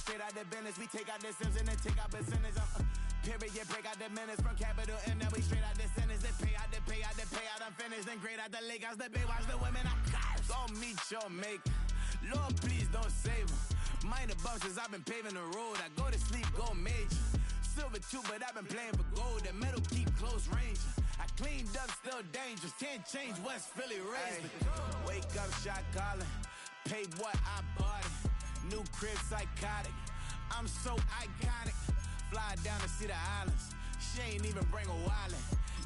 straight out the business. We take out the Sims and then take out percentage. Period, break out the minutes from capital M. Now we straight out the sentence. They pay out, I'm finished. Then grade out the lake house, the bay, watch the women. I'm caught. Don't meet your mate. Lord, please don't save them. Minor bumps as I've been paving the road. I go to sleep, go major. Silver too, but I've been playing for gold. The metal keep close range. I cleaned up, still dangerous. Can't change West Philly raised. Wake up, shot calling. Pay what I bought it. New crib, psychotic. I'm so iconic. Fly down to see the islands. She ain't even bring a wallet.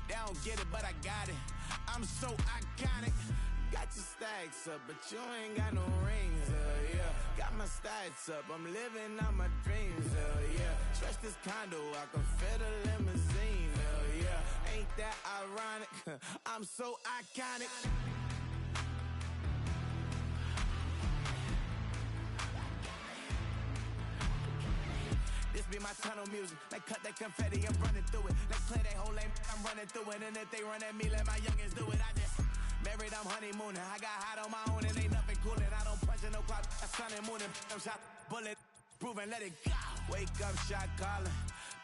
They don't get it, but I got it. I'm so iconic. Got your stacks up, but you ain't got no rings, yeah. Got my stats up, I'm living out my dreams, yeah. Stretch this condo, I can fit a limousine, yeah. Ain't that ironic? I'm so iconic. This be my tunnel music. They cut that confetti, I'm running through it. They play that whole lane, I'm running through it. And if they run at me, let my youngins do it. I just married, I'm honeymooning. I got hot on my own and ain't nothing coolin'. I don't punch in no clock, I sun and moon. I'm shot, bullet, proven, let it go. Wake up, shot calling.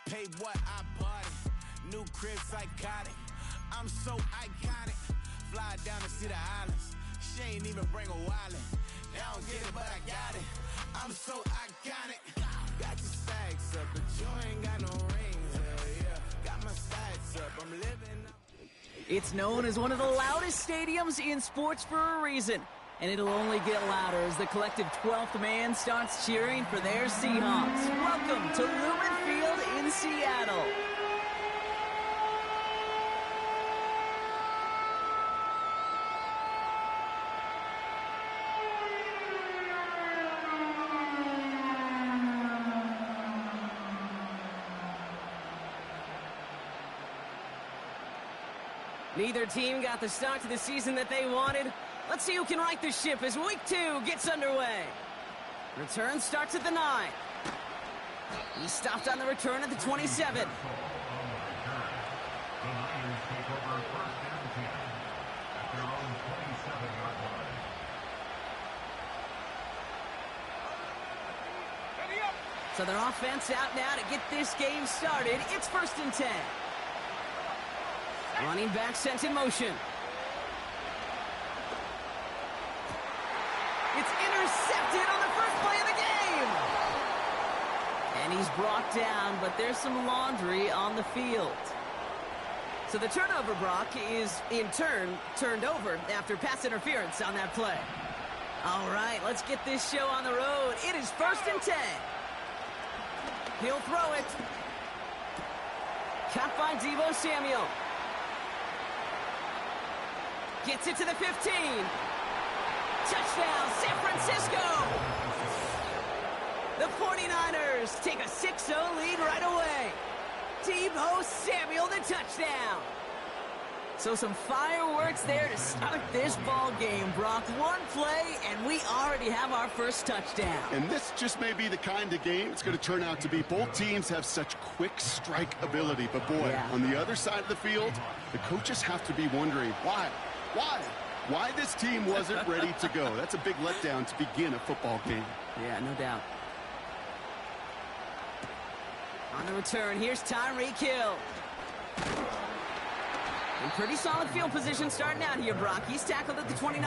Pay what I bought it. New crib, psychotic. I'm so iconic. Fly down to see the islands. She ain't even bring a wallet. They don't get it, but I got it. I'm so iconic. Got your stacks up, but you ain't got no rings, yeah. Got my stats up, I'm living. It's known as one of the loudest stadiums in sports for a reason, and it'll only get louder as the collective 12th man starts cheering for their Seahawks. Welcome to Lumen Field in Seattle. Neither team got the start to the season that they wanted. Let's see who can right the ship as week 2 gets underway. Return starts at the 9. He stopped on the return at the 27. So their offense out now to get this game started. It's 1st and 10. Running back sent in motion. It's intercepted on the first play of the game. And he's brought down, but there's some laundry on the field. So the turnover, Brock, is in turn turned over after pass interference on that play. All right, let's get this show on the road. It is 1st and 10. He'll throw it. Caught by Deebo Samuel. Gets it to the 15. Touchdown, San Francisco! The 49ers take a 6-0 lead right away. Deebo Samuel, the touchdown. So some fireworks there to start this ball game, Brock. One play, and we already have our first touchdown. And this just may be the kind of game it's going to turn out to be. Both teams have such quick strike ability. But, boy, on the other side of the field, the coaches have to be wondering, why? Why this team wasn't ready to go? That's a big letdown to begin a football game. Yeah, no doubt. On the return, here's Tyreek Hill. In pretty solid field position starting out here, Brock. He's tackled at the 29.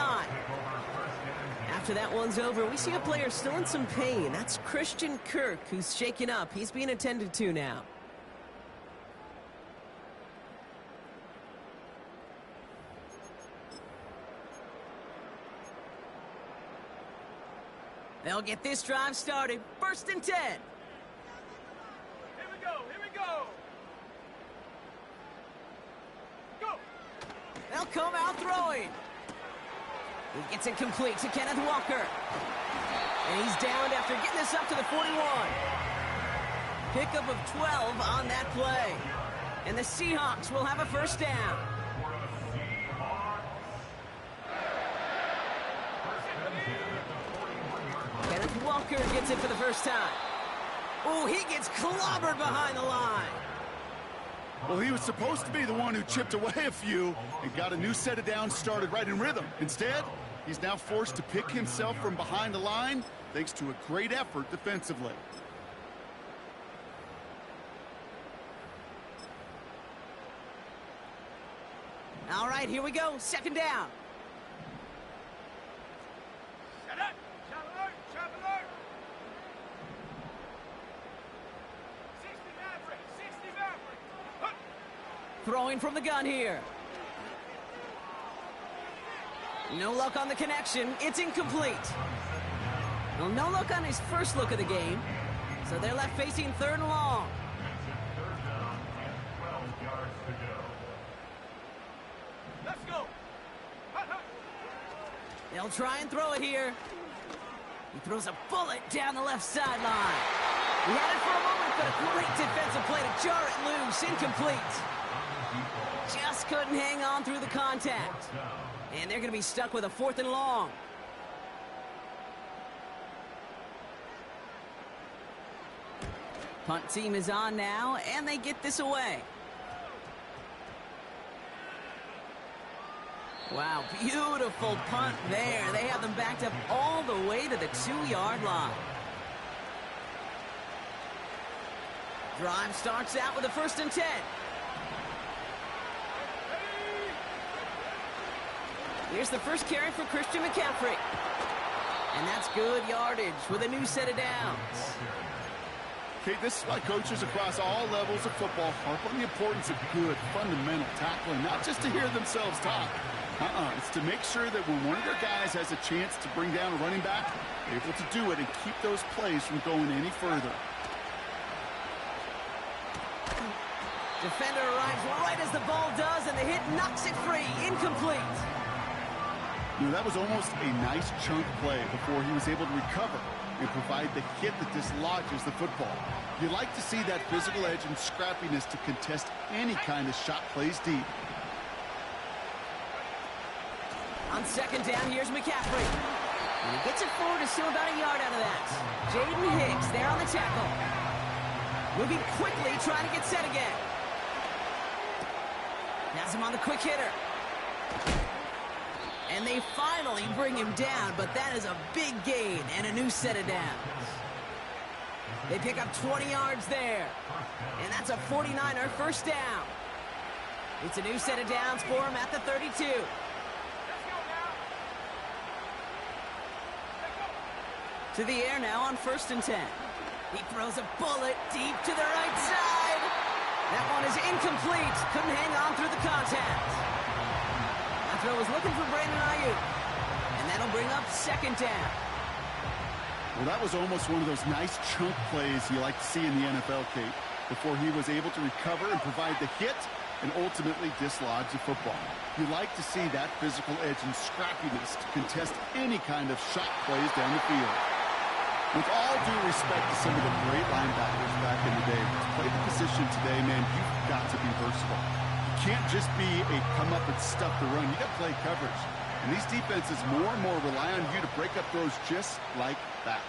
After that one's over, we see a player still in some pain. That's Christian Kirk, who's shaken up. He's being attended to now. They'll get this drive started. 1st and 10. Here we go. Go. They'll come out throwing. He gets it complete to Kenneth Walker. And he's downed after getting this up to the 41. Pickup of 12 on that play. And the Seahawks will have a 1st down. Kenneth Walker gets it for the first time. Oh, he gets clobbered behind the line. Well, he was supposed to be the one who chipped away a few and got a new set of downs started right in rhythm. Instead, he's now forced to pick himself from behind the line. thanks to a great effort defensively. All right, here we go. Second down. Shut up! Shot alert! Shot alert! 60 Maverick! 60 Maverick! Hup! Throwing from the gun here. No luck on the connection. It's incomplete. Well, no luck on his first look of the game. So they're left facing third and long. Let's go! Hut, hut. They'll try and throw it here. He throws a bullet down the left sideline. He had it for a moment, but a great defensive play to jar it loose. Incomplete. Just couldn't hang on through the contact. And they're going to be stuck with a 4th and long. Punt team is on now, and they get this away. Wow, beautiful punt there. They have them backed up all the way to the 2-yard line. Drive starts out with a 1st and 10. Here's the first carry for Christian McCaffrey. And that's good yardage with a new set of downs. Okay, this is why coaches across all levels of football harp on the importance of good, fundamental tackling, not just to hear themselves talk. It's to make sure that when one of their guys has a chance to bring down a running back, they're able to do it and keep those plays from going any further. Defender arrives right as the ball does, and the hit knocks it free. Incomplete. You know, that was almost a nice chunk play before he was able to recover and provide the hit that dislodges the football. You like to see that physical edge and scrappiness to contest any kind of shot plays deep. On second down, here's McCaffrey. And he gets it forward to still about a yard out of that. Jaden Hicks there on the tackle. Moving quickly, trying to get set again. Has him on the quick hitter. And they finally bring him down, but that is a big gain and a new set of downs. They pick up 20 yards there. And that's a 49er first down. It's a new set of downs for him at the 32. To the air now on 1st and 10. He throws a bullet deep to the right side. That one is incomplete. Couldn't hang on through the contact. That throw was looking for Brandon Ayuk. And that'll bring up second down. Well, that was almost one of those nice chunk plays you like to see in the NFL, Kate, before he was able to recover and provide the hit and ultimately dislodge the football. You like to see that physical edge and scrappiness to contest any kind of shot plays down the field. With all due respect to some of the great linebackers back in the day, to play the position today, man, you've got to be versatile. You can't just be a come up and stuff the run. You got to play coverage. And these defenses more and more rely on you to break up throws just like that.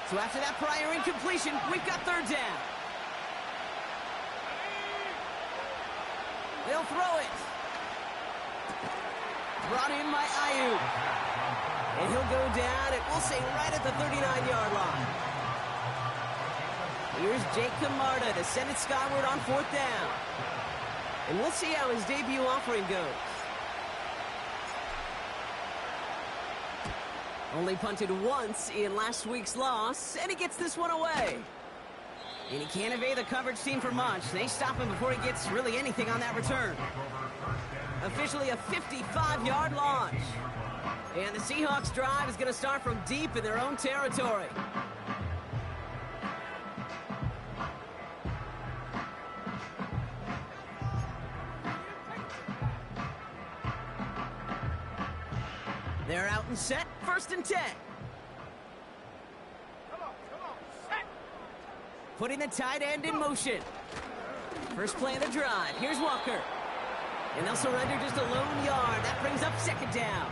So after that prior incompletion, we've got third down. They'll throw it. Brought in by Ayuk. And he'll go down, and we'll say right at the 39-yard line. Here's Jake Camarda to send it skyward on 4th down. And we'll see how his debut offering goes. Only punted once in last week's loss, and he gets this one away. And he can't evade the coverage team for much. They stop him before he gets really anything on that return. Officially a 55-yard launch. And the Seahawks drive is going to start from deep in their own territory. They're out and set, 1st and 10. Come on, set! Putting the tight end in motion. First play of the drive. Here's Walker. And they'll surrender just a lone yard. That brings up second down.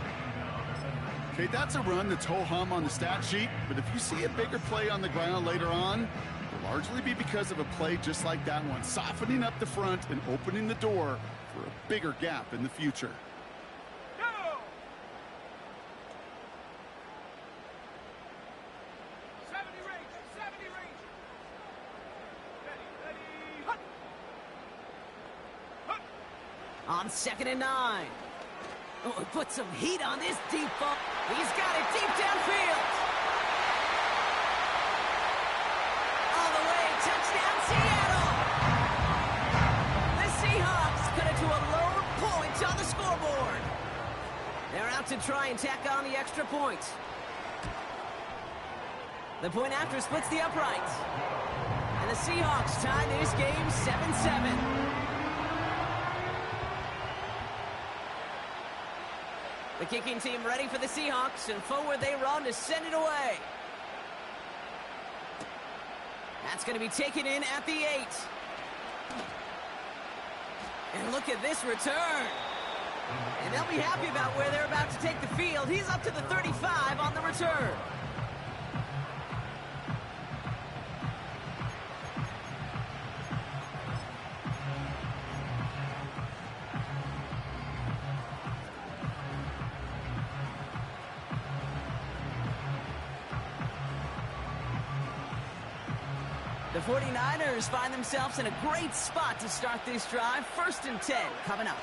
Okay, that's a run that's ho-hum on the stat sheet, but if you see a bigger play on the ground later on, it'll largely be because of a play just like that one, softening up the front and opening the door for a bigger gap in the future. Go! On 2nd and 9. Oh, put some heat on this deep ball. He's got it deep downfield. All the way, touchdown Seattle. The Seahawks cut it to a lone point on the scoreboard. They're out to try and tack on the extra point. The point after splits the uprights. And the Seahawks tie this game 7-7. The kicking team ready for the Seahawks, and forward they run to send it away. That's going to be taken in at the 8. And look at this return. And they'll be happy about where they're about to take the field. He's up to the 35 on the return. The 49ers find themselves in a great spot to start this drive. 1st and 10 coming up.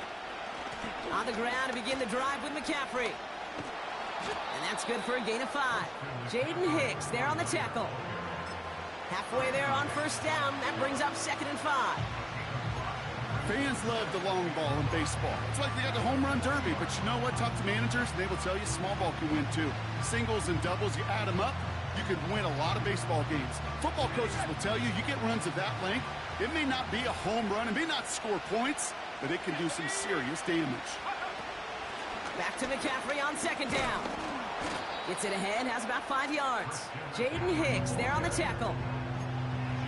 On the ground to begin the drive with McCaffrey. And that's good for a gain of 5. Jaden Hicks there on the tackle. Halfway there on 1st down. That brings up 2nd and 5. Fans love the long ball in baseball. It's like they got the home run derby, but you know what? Talk to managers, and they will tell you small ball can win too. Singles and doubles, you add them up, you could win a lot of baseball games. Football coaches will tell you, you get runs of that length, it may not be a home run, it may not score points, but it can do some serious damage. Back to McCaffrey on 2nd down. Gets it ahead, has about 5 yards. Jaden Hicks there on the tackle.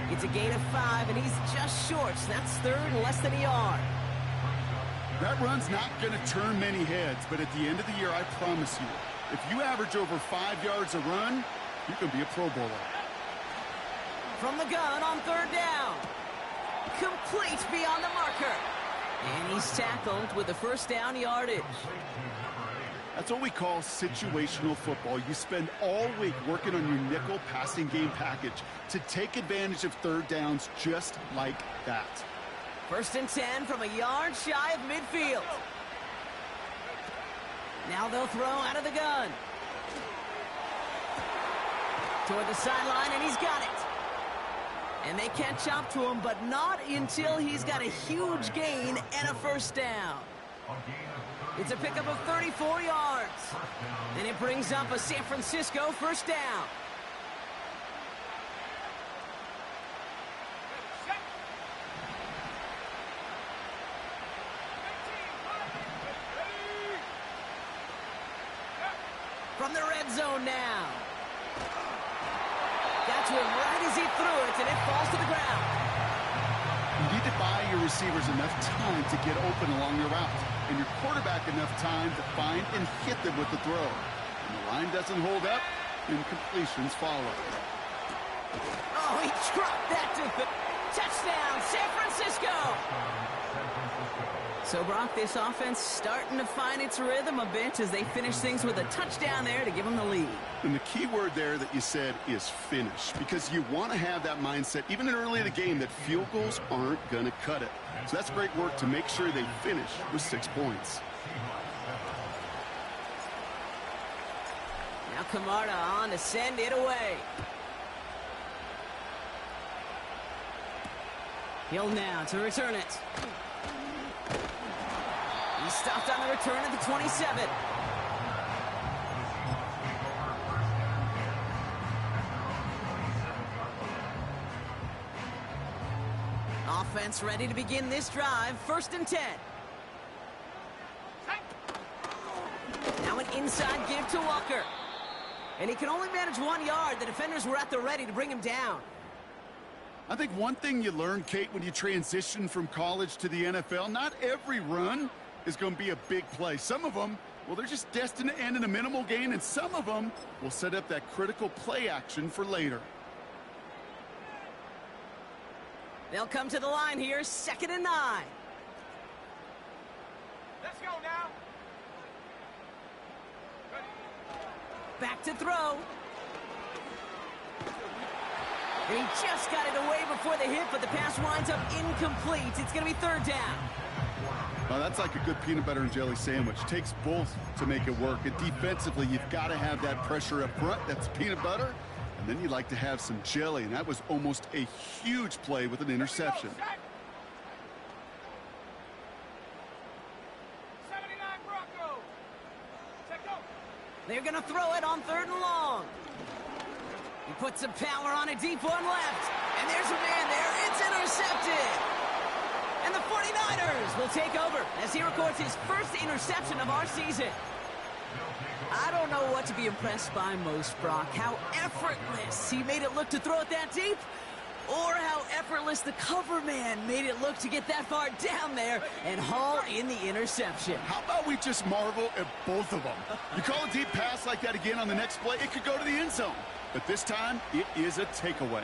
It's a gain of 5, and he's just short, so that's 3rd and less than a yard. That run's not going to turn many heads, but at the end of the year, I promise you, if you average over 5 yards a run, you can be a Pro Bowler. From the gun on 3rd down. Complete beyond the marker. And he's tackled with the 1st down yardage. That's what we call situational football. You spend all week working on your nickel passing game package to take advantage of 3rd downs just like that. 1st and 10 from a yard shy of midfield. Now they'll throw out of the gun. Toward the sideline, and he's got it. And they catch up to him, but not until he's got a huge gain and a 1st down. It's a pickup of 34 yards. And it brings up a San Francisco 1st down. From the red zone now. Got to him right as he threw it, and it falls to the ground. You need to buy your receivers enough time to get open along the route, and your quarterback enough time to find and hit them with the throw. When the line doesn't hold up, incompletions follow. Oh, he dropped that to the touchdown, San Francisco! So, Brock, this offense starting to find its rhythm a bit as they finish things with a touchdown there to give them the lead. And the key word there that you said is finish, because you want to have that mindset, even early in the game, that field goals aren't going to cut it. So that's great work to make sure they finish with 6 points. Now Camarda on to send it away. Hill now to return it. He's stopped on the return at the 27. Offense ready to begin this drive. 1st and 10. Now an inside give to Walker. And he can only manage 1 yard. The defenders were at the ready to bring him down. I think one thing you learn, Kate, when you transition from college to the NFL, not every run is going to be a big play. Some of them, well, they're just destined to end in a minimal gain, and some of them will set up that critical play action for later. They'll come to the line here, 2nd and 9. Let's go now. Back to throw. And he just got it away before the hit, but the pass winds up incomplete. It's going to be 3rd down. Well, that's like a good peanut butter and jelly sandwich. It takes both to make it work. And defensively, you've got to have that pressure up front. That's peanut butter. And then you'd like to have some jelly. And that was almost a huge play with an interception. 79 Broncos. Check go. They're going to throw it on 3rd and long. He puts some power on it deep on left. And there's a man there. It's intercepted. And the 49ers will take over as he records his first interception of our season. I don't know what to be impressed by most, Brock. How effortless he made it look to throw it that deep, or how effortless the cover man made it look to get that far down there and haul in the interception. How about we just marvel at both of them? You call a deep pass like that again on the next play, it could go to the end zone. But this time, it is a takeaway.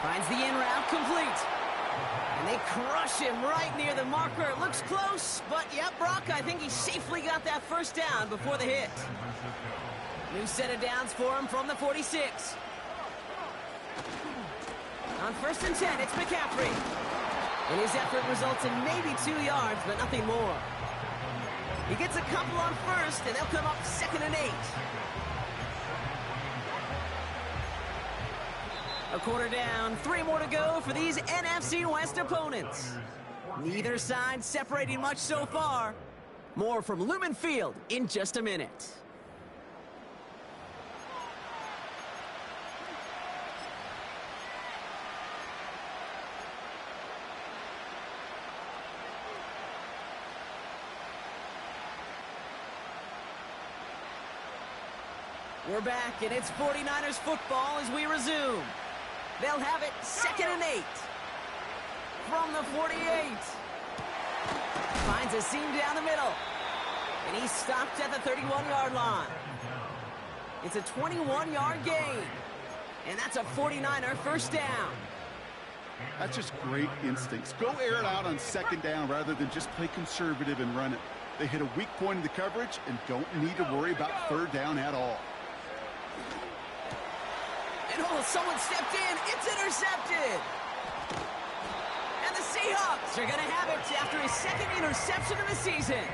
Finds the in route complete. And they crush him right near the marker. It looks close, but yep, Brock, I think he safely got that first down before the hit. New set of downs for him from the 46. On 1st and 10, it's McCaffrey. And his effort results in maybe 2 yards, but nothing more. He gets a couple on 1st, and they'll come up 2nd and 8. A quarter down, 3 more to go for these NFC West opponents. Neither side separating much so far. More from Lumen Field in just a minute. We're back, and it's 49ers football as we resume. They'll have it 2nd and 8. From the 48. Finds a seam down the middle. And he's stopped at the 31-yard line. It's a 21-yard gain. And that's a 49er first down. That's just great instincts. Go air it out on 2nd down rather than just play conservative and run it. They hit a weak point in the coverage and don't need to worry about 3rd down at all. And oh, someone stepped in. It's intercepted. And the Seahawks are going to have it after his 2nd interception of the season.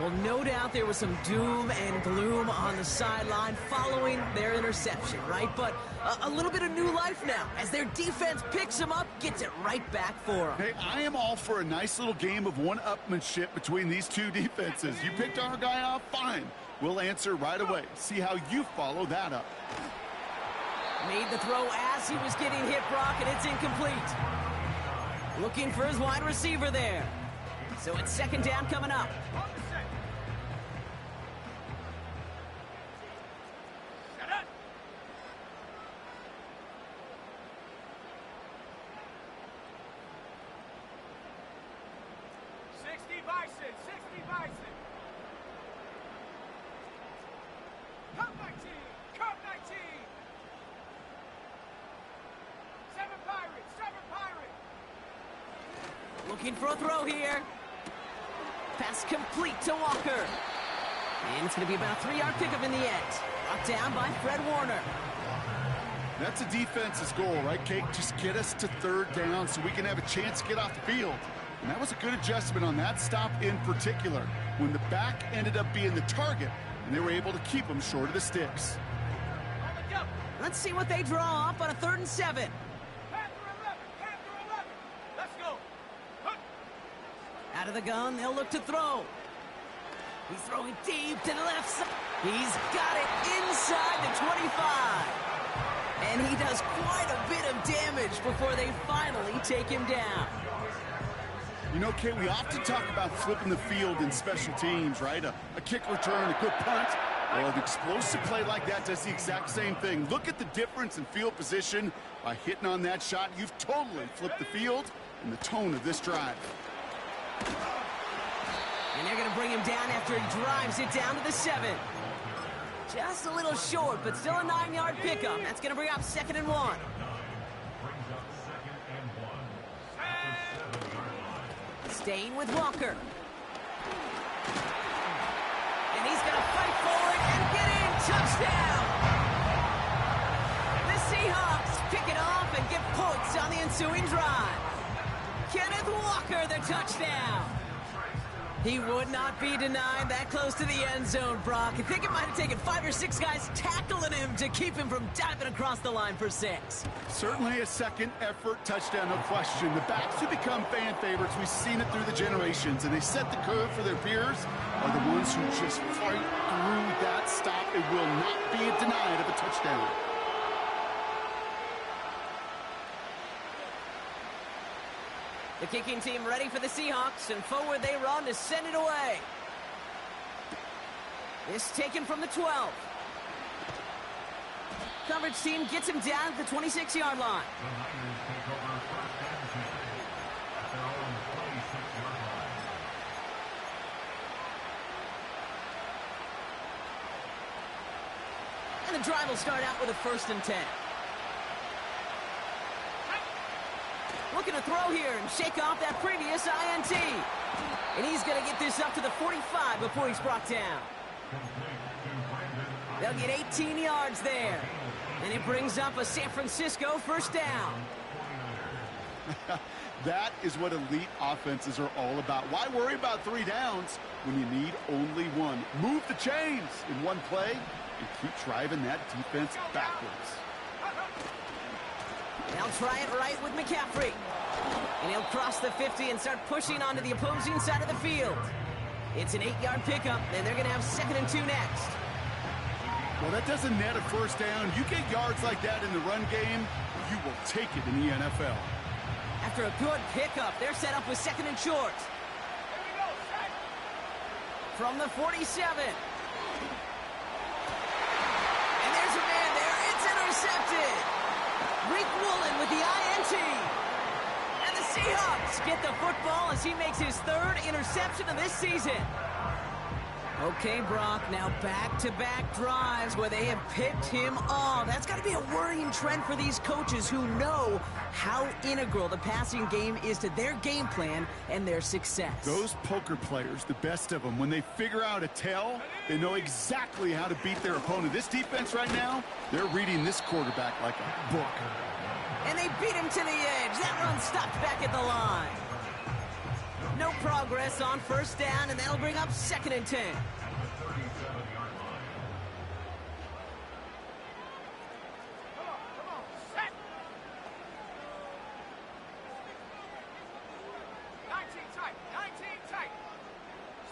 Well, no doubt there was some doom and gloom on the sideline following their interception, right? But a little bit of new life now as their defense picks him up, gets it right back for them. Hey, I am all for a nice little game of one-upmanship between these two defenses. You picked our guy off, fine. We'll answer right away. See how you follow that up. Made the throw as he was getting hit, Brock, and it's incomplete. Looking for his wide receiver there. So it's 2nd down coming up. Shut up. 60 Bison, 60 Bison. Cut 19, cut 19. 7 Pirates, 7 Pirates. Looking for a throw here. Pass complete to Walker. And it's going to be about a 3-yard pickup in the end. Brought down by Fred Warner. That's a defense's goal, right, Kate? Just get us to 3rd down so we can have a chance to get off the field. And that was a good adjustment on that stop in particular, when the back ended up being the target, and they were able to keep him short of the sticks. Let's see what they draw up on a 3rd and 7. Panther 11, Panther 11. Let's go. Hunt. Out of the gun, they'll look to throw. He's throwing deep to the left side. He's got it inside the 25. And he does quite a bit of damage before they finally take him down. You know, Kate, we often talk about flipping the field in special teams, right? A kick return, a good punt. Well, an explosive play like that does the exact same thing. Look at the difference in field position. By hitting on that shot, you've totally flipped the field and the tone of this drive. And they're going to bring him down after he drives it down to the 7. Just a little short, but still a 9-yard pickup. That's going to bring up 2nd and 1. Staying with Walker. And he's going to fight forward and get in. Touchdown! The Seahawks pick it off and get points on the ensuing drive. Kenneth Walker, the touchdown. He would not be denied that close to the end zone, Brock. I think it might have taken 5 or 6 guys tackling him to keep him from diving across the line for 6. Certainly a second effort touchdown, no question. The backs who become fan favorites, we've seen it through the generations, and they set the curve for their peers, are the ones who just fight through that stop. It will not be denied of a touchdown. The kicking team ready for the Seahawks, and forward they run to send it away. This taken from the 12. Coverage team gets him down at the 26-yard line. And the drive will start out with a 1st and 10. Looking to throw here and shake off that previous INT. And he's going to get this up to the 45 before he's brought down. They'll get 18 yards there. And it brings up a San Francisco 1st down. That is what elite offenses are all about. Why worry about 3 downs when you need only 1? Move the chains in one play and keep driving that defense backwards. They'll try it right with McCaffrey. And he'll cross the 50 and start pushing onto the opposing side of the field. It's an 8-yard pickup, and they're going to have 2nd and 2 next. Well, that doesn't net a 1st down. You get yards like that in the run game, you will take it in the NFL. After a good pickup, they're set up with 2nd and short. From the 47. And there's a man there. It's intercepted. Rick Woolen with the INT. And the Seahawks get the football as he makes his 3rd interception of this season. Okay, Brock, now back-to-back drives where they have picked him off. That's got to be a worrying trend for these coaches who know how integral the passing game is to their game plan and their success. Those poker players, the best of them, when they figure out a tell, they know exactly how to beat their opponent. This defense right now, they're reading this quarterback like a book. And they beat him to the edge. That run stopped back at the line. No progress on 1st down, and that'll bring up 2nd and 10. Come on, set. 19 tight.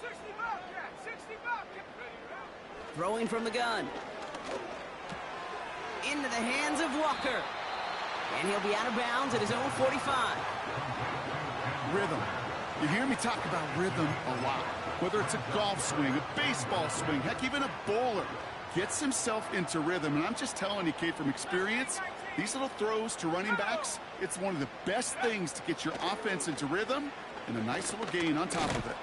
60 Bobcat, 60 Bobcat. Throwing from the gun. Into the hands of Walker. And he'll be out of bounds at his own 45. Rhythm. You hear me talk about rhythm a lot. Whether it's a golf swing, a baseball swing, heck, even a bowler gets himself into rhythm. And I'm just telling you, Kate, from experience, these little throws to running backs, it's one of the best things to get your offense into rhythm and a nice little gain on top of it.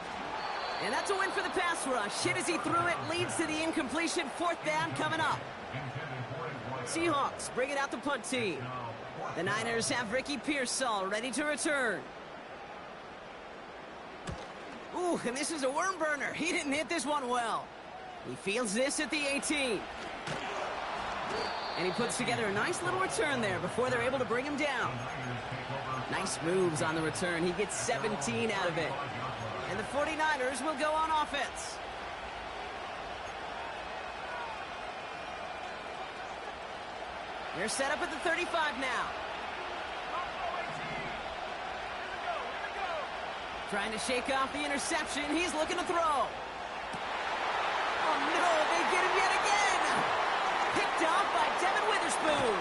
And that's a win for the pass rush. Hit as he threw it, leads to the incompletion. 4th down coming up. Seahawks bring it out the punt team. The Niners have Ricky Pearsall ready to return. Ooh, and this is a worm burner. He didn't hit this one well. He fields this at the 18. And he puts together a nice little return there before they're able to bring him down. Nice moves on the return. He gets 17 out of it. And the 49ers will go on offense. They're set up at the 35 now. Trying to shake off the interception. He's looking to throw. Oh, no, they get him yet again. Picked off by Devin Witherspoon.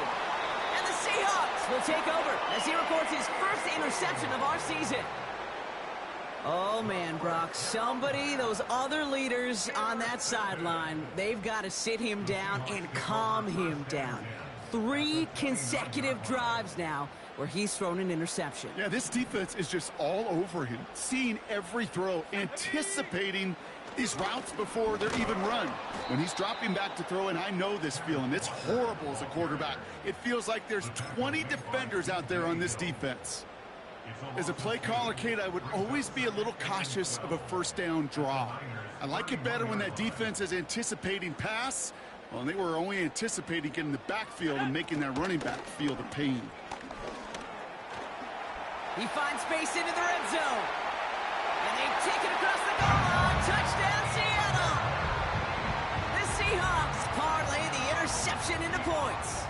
And the Seahawks will take over as he records his 1st interception of our season. Oh, man, Brock, those other leaders on that sideline, they've got to sit him down and calm him down. 3 consecutive drives now where he's thrown an interception. Yeah, this defense is just all over him, seeing every throw, anticipating these routes before they're even run. When he's dropping back to throw, and I know this feeling, it's horrible as a quarterback. It feels like there's 20 defenders out there on this defense. As a play caller, Kate, I would always be a little cautious of a 1st down draw. I like it better when that defense is anticipating pass. Well, they were only anticipating getting the backfield and making that running back feel the pain. He finds space into the red zone. And they take it across the goal line. Touchdown, Seattle! The Seahawks parlay the interception into points.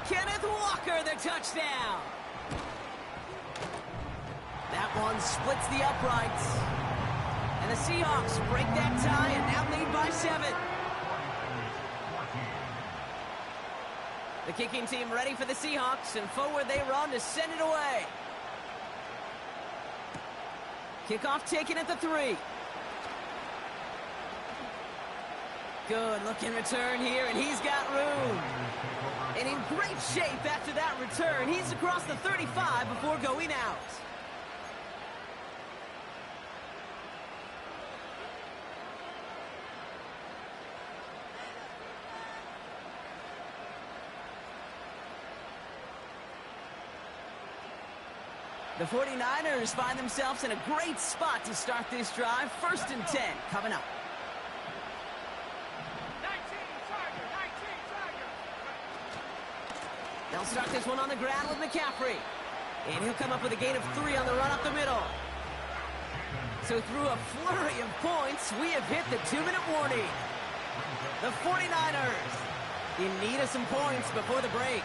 Kenneth Walker, the touchdown. That one splits the uprights. And the Seahawks break that tie and now lead by 7. The kicking team ready for the Seahawks, and forward they run to send it away. Kickoff taken at the 3. Good looking return here, and he's got room. And in great shape after that return. He's across the 35 before going out. The 49ers find themselves in a great spot to start this drive. 1st and 10 coming up. 19 Tiger. They'll start this one on the ground with McCaffrey. And he'll come up with a gain of 3 on the run up the middle. So through a flurry of points, we have hit the 2-minute warning. The 49ers in need of some points before the break.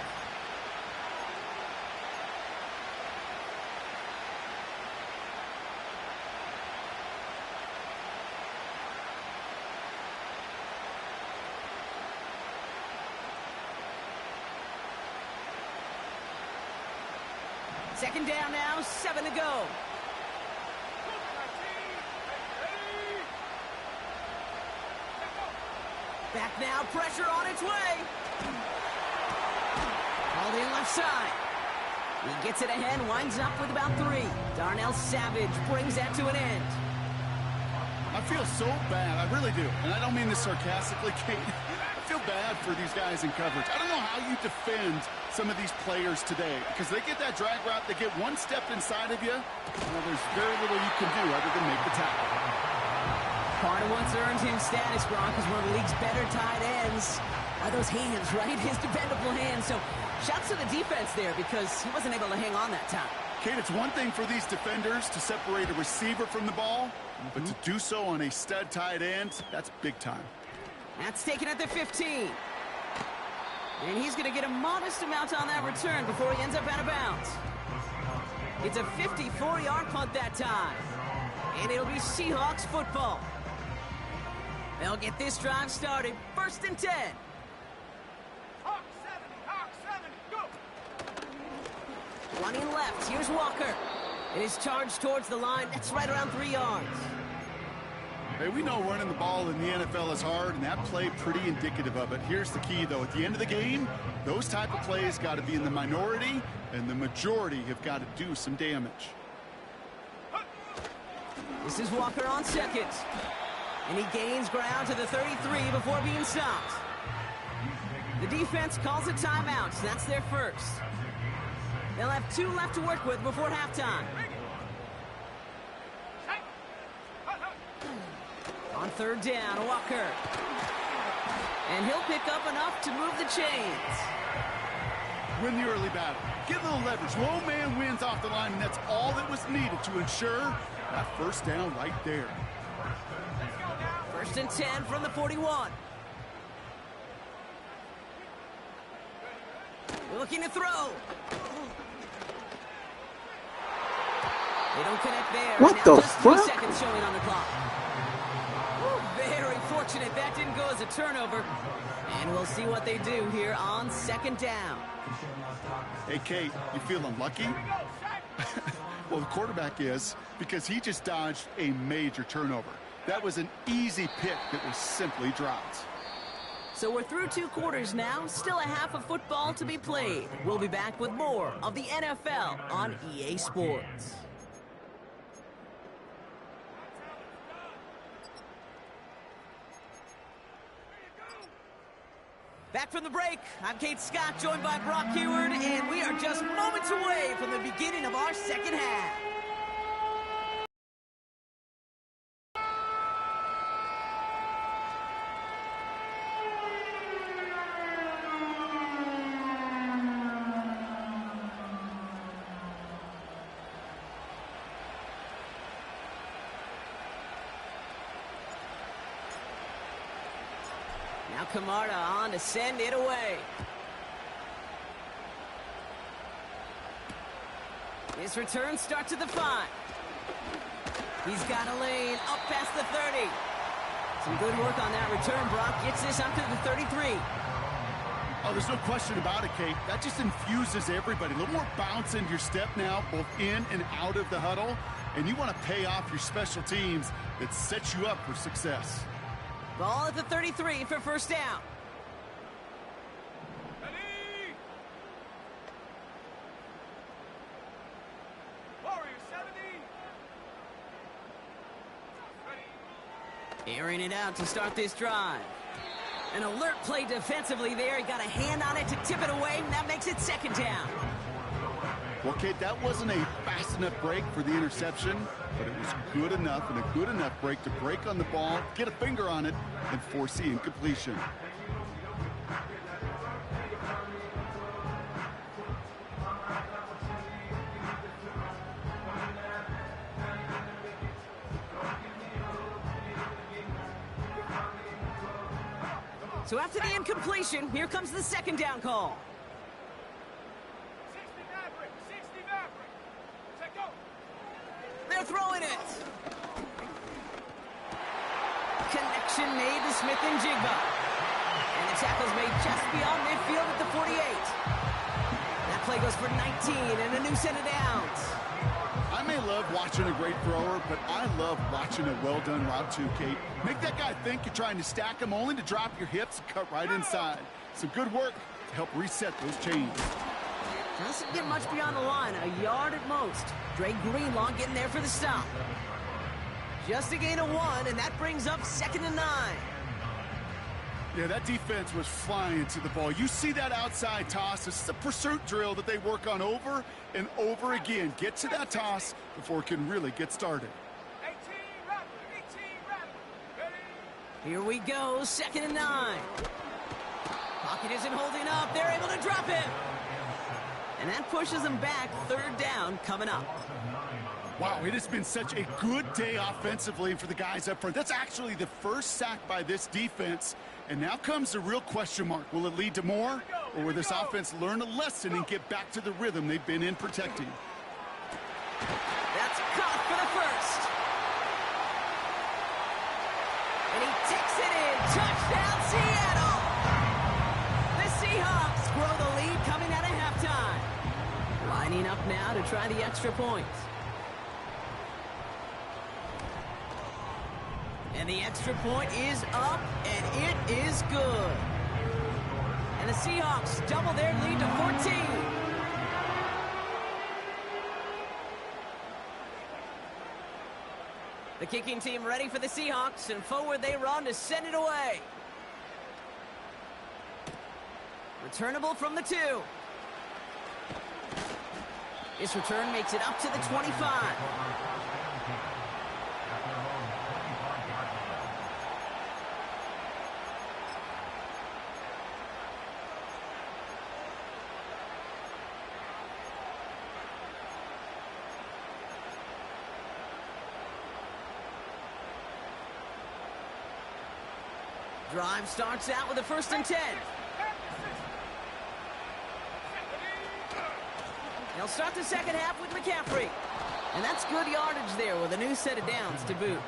Second down now, 7 to go. Back now, pressure on its way. Called in left side. He gets it ahead, winds up with about 3. Darnell Savage brings that to an end. I feel so bad, I really do. And I don't mean this sarcastically, Kate. I feel bad for these guys in coverage. I don't know how you defend some of these players today, because they get that drag route, they get one step inside of you, well, there's very little you can do other than make the tackle. Part of what's earned him status, Gronk, is one of the league's better tight ends. Are those hands, right? His dependable hands. So shouts to the defense there, because he wasn't able to hang on that time. Kate, it's one thing for these defenders to separate a receiver from the ball, but to do so on a stud tight end, that's big time. That's taken at the 15. And he's going to get a modest amount on that return before he ends up out of bounds. It's a 54-yard punt that time. And it'll be Seahawks football. They'll get this drive started. 1st and 10. Hawk 70, go! Running left, here's Walker. It is charged towards the line. That's right around 3 yards. Hey, we know running the ball in the NFL is hard, and that play pretty indicative of it. Here's the key, though. At the end of the game, those type of plays got to be in the minority, and the majority have got to do some damage. This is Walker on 2nd. And he gains ground to the 33 before being stopped. The defense calls a timeout. That's their first. They'll have 2 left to work with before halftime. On 3rd down, Walker. And he'll pick up enough to move the chains. Win the early battle. Get a little leverage. Low man wins off the line, and that's all that was needed to ensure that 1st down right there. 1st and 10 from the 41. Looking to throw. They don't connect there. What now the just fuck? 3 seconds showing on the clock. Very fortunate that didn't go as a turnover. And we'll see what they do here on 2nd down. Hey, Kate, you feeling lucky? Well, the quarterback is, because he just dodged a major turnover. That was an easy pick that was simply dropped. So we're through 2 quarters now. Still a half of football to be played. We'll be back with more of the NFL on EA Sports. Back from the break, I'm Kate Scott, joined by Brock Heward, and we are just moments away from the beginning of our 2nd half. Camarda on to send it away. His return starts at the 5. He's got a lane up past the 30. Some good work on that return. Brock gets this up to the 33. Oh, there's no question about it, Kate. That just infuses everybody. A little more bounce into your step now, both in and out of the huddle. And you want to pay off your special teams that sets you up for success. Ball at the 33 for first down. Ready? Warrior 70. Ready? Airing it out to start this drive. An alert play defensively there. He got a hand on it to tip it away, and that makes it second down. Well, Kate, that wasn't a fast enough break for the interception, but it was good enough and a good enough break to break on the ball, get a finger on it, and force the incompletion. So after the incompletion, here comes the second down call. 60 Maverick. 60 Maverick. Set go. They're throwing it. Connection made to Smith and Jigba. And the tackle's made just beyond midfield at the 48. That play goes for 19 and a new set of downs. I may love watching a great thrower, but I love watching a well-done route too, Kate. Make that guy think you're trying to stack him only to drop your hips and cut right inside. Some good work to help reset those chains. Doesn't get much beyond the line, a yard at most. Dre Greenlaw getting there for the stop. Just a gain of 1, and that brings up 2nd and 9. Yeah, that defense was flying to the ball. You see that outside toss. This is a pursuit drill that they work on over and over again. Get to that toss before it can really get started. 18 Rattler. 18 Rattler. Ready? Here we go, 2nd and 9. Pocket isn't holding up. They're able to drop it. And that pushes them back. 3rd down coming up. Wow, it has been such a good day offensively for the guys up front. That's actually the first sack by this defense. And now comes the real question mark. Will it lead to more? Or will this offense learn a lesson and get back to the rhythm they've been in protecting? That's caught for the first. And he takes it in. Touchdown, Seattle! The Seahawks grow the lead coming out of halftime. Lining up now to try the extra point. And the extra point is up, and it is good. And the Seahawks double their lead to 14. The kicking team ready for the Seahawks, and forward they run to send it away. Returnable from the 2. This return makes it up to the 25. Drive starts out with a 1st and 10. They'll start the second half with McCaffrey. And that's good yardage there with a new set of downs to boot.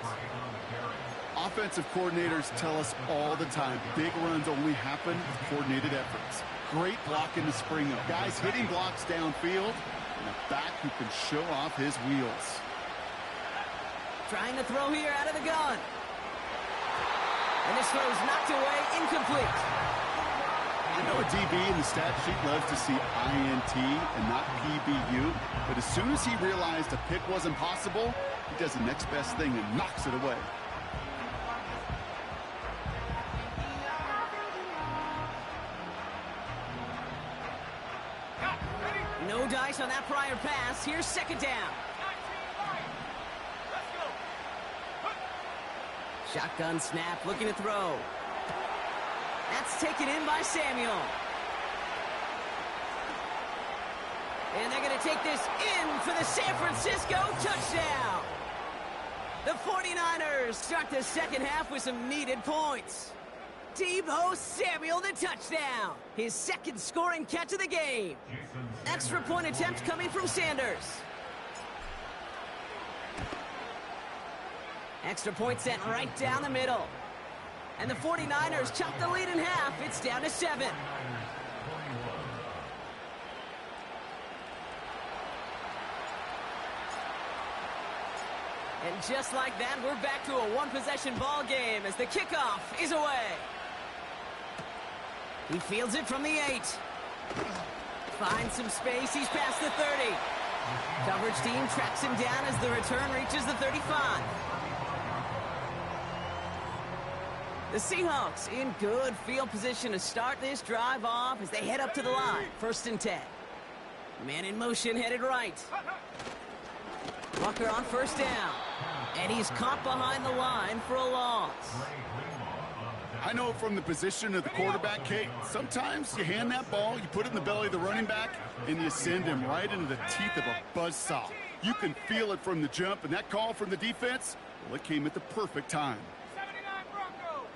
Offensive coordinators tell us all the time, big runs only happen with coordinated efforts. Great block in the spring up. Guys hitting blocks downfield, and a back who can show off his wheels. Trying to throw here out of the gun. And this throw's knocked away, incomplete. I know a DB in the stat sheet loves to see INT and not PBU, but as soon as he realized a pick wasn't possible, he does the next best thing and knocks it away. No dice on that prior pass. Here's 2nd down. Shotgun snap, looking to throw. That's taken in by Samuel. And they're going to take this in for the San Francisco touchdown. The 49ers start the second half with some needed points. Deebo Samuel, the touchdown. His second scoring catch of the game. Extra point attempt coming from Sanders. Extra point sent right down the middle. And the 49ers chop the lead in half. It's down to 7. And just like that, we're back to a one-possession ball game as the kickoff is away. He fields it from the 8. Finds some space. He's past the 30. Coverage team tracks him down as the return reaches the 35. The Seahawks in good field position to start this drive off as they head up to the line. 1st and 10. Man in motion headed right. Walker on 1st down. And he's caught behind the line for a loss. I know from the position of the quarterback, Kate, sometimes you hand that ball, you put it in the belly of the running back, and you send him right into the teeth of a buzzsaw. You can feel it from the jump, and that call from the defense, well, it came at the perfect time. 79 Broncos.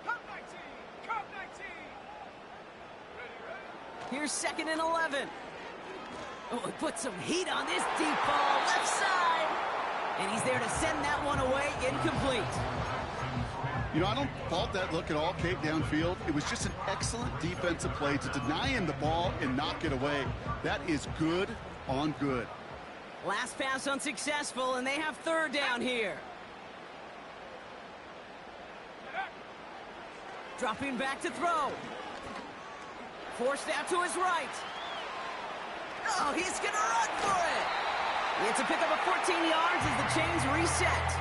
Cup 19. Cup 19. Ready. Here's 2nd and 11. Oh, he put some heat on this deep ball, left side. And he's there to send that one away, incomplete. You know, I don't fault that look at all, Kate, downfield. It was just an excellent defensive play to deny him the ball and knock it away. That is good on good. Last pass unsuccessful, and they have 3rd down here. Dropping back to throw. Forced out to his right. Oh, he's going to run for it. He gets a pick up of 14 yards as the chains reset.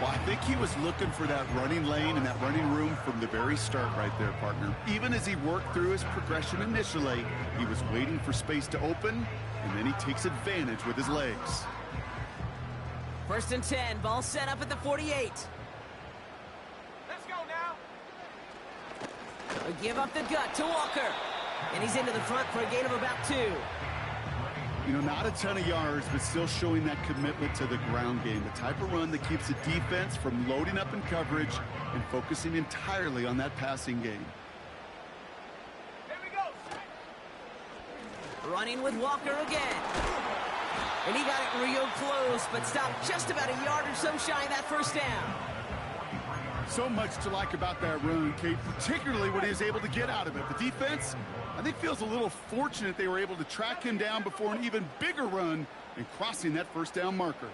Well, I think he was looking for that running lane and that running room from the very start right there, partner. Even as he worked through his progression initially, he was waiting for space to open, and then he takes advantage with his legs. 1st and 10, ball set up at the 48. Let's go now. A give up the gut to Walker. And he's into the front for a gain of about 2. You know, not a ton of yards, but still showing that commitment to the ground game. The type of run that keeps the defense from loading up in coverage and focusing entirely on that passing game. Here we go. Running with Walker again. And he got it real close, but stopped just about a yard or so shy of that 1st down. So much to like about that run, Kate, particularly what he was able to get out of it. The defense, I think, feels a little fortunate they were able to track him down before an even bigger run and crossing that 1st down marker.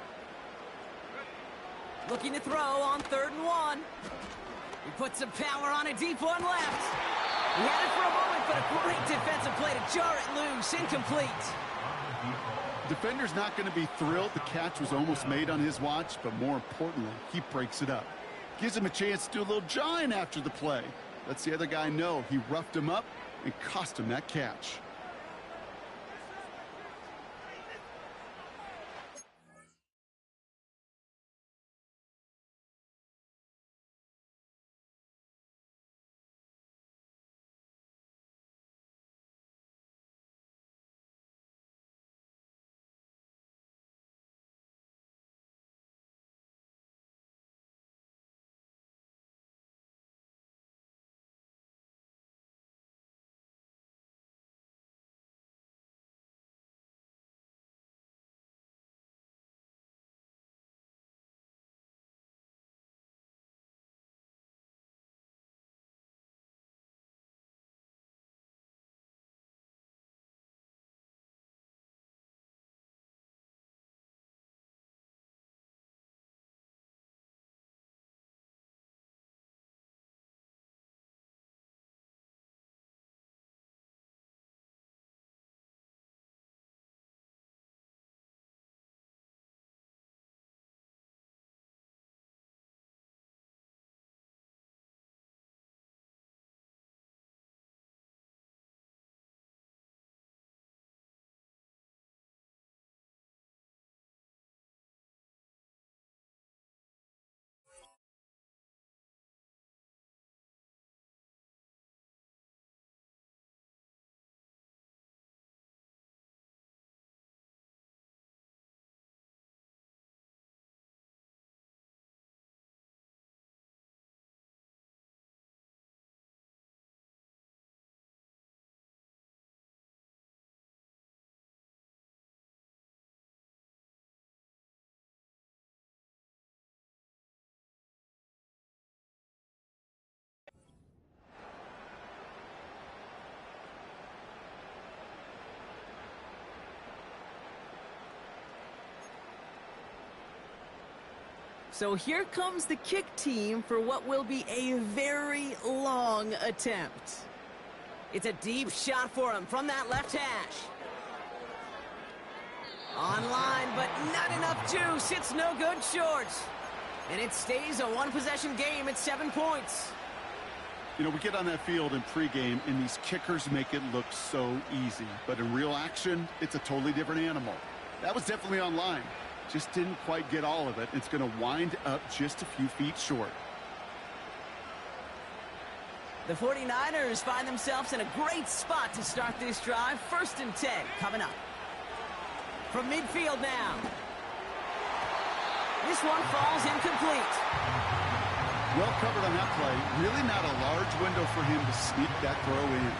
Looking to throw on 3rd and 1. He puts some power on a deep one left. He had it for a moment, but a great defensive play to jar it loose. Incomplete. Defender's not going to be thrilled the catch was almost made on his watch, but more importantly, he breaks it up. Gives him a chance to do a little jawing after the play. Lets the other guy know he roughed him up and cost him that catch. So here comes the kick team for what will be a very long attempt. It's a deep shot for him from that left hash. Online, but not enough juice. It's no good short. And it stays a one-possession game at 7 points. You know, we get on that field in pregame, and these kickers make it look so easy. But in real action, it's a totally different animal. That was definitely online. Just didn't quite get all of it. It's going to wind up just a few feet short. The 49ers find themselves in a great spot to start this drive. 1st and 10 coming up. From midfield now. This one falls incomplete. Well covered on that play. Really not a large window for him to sneak that throw in.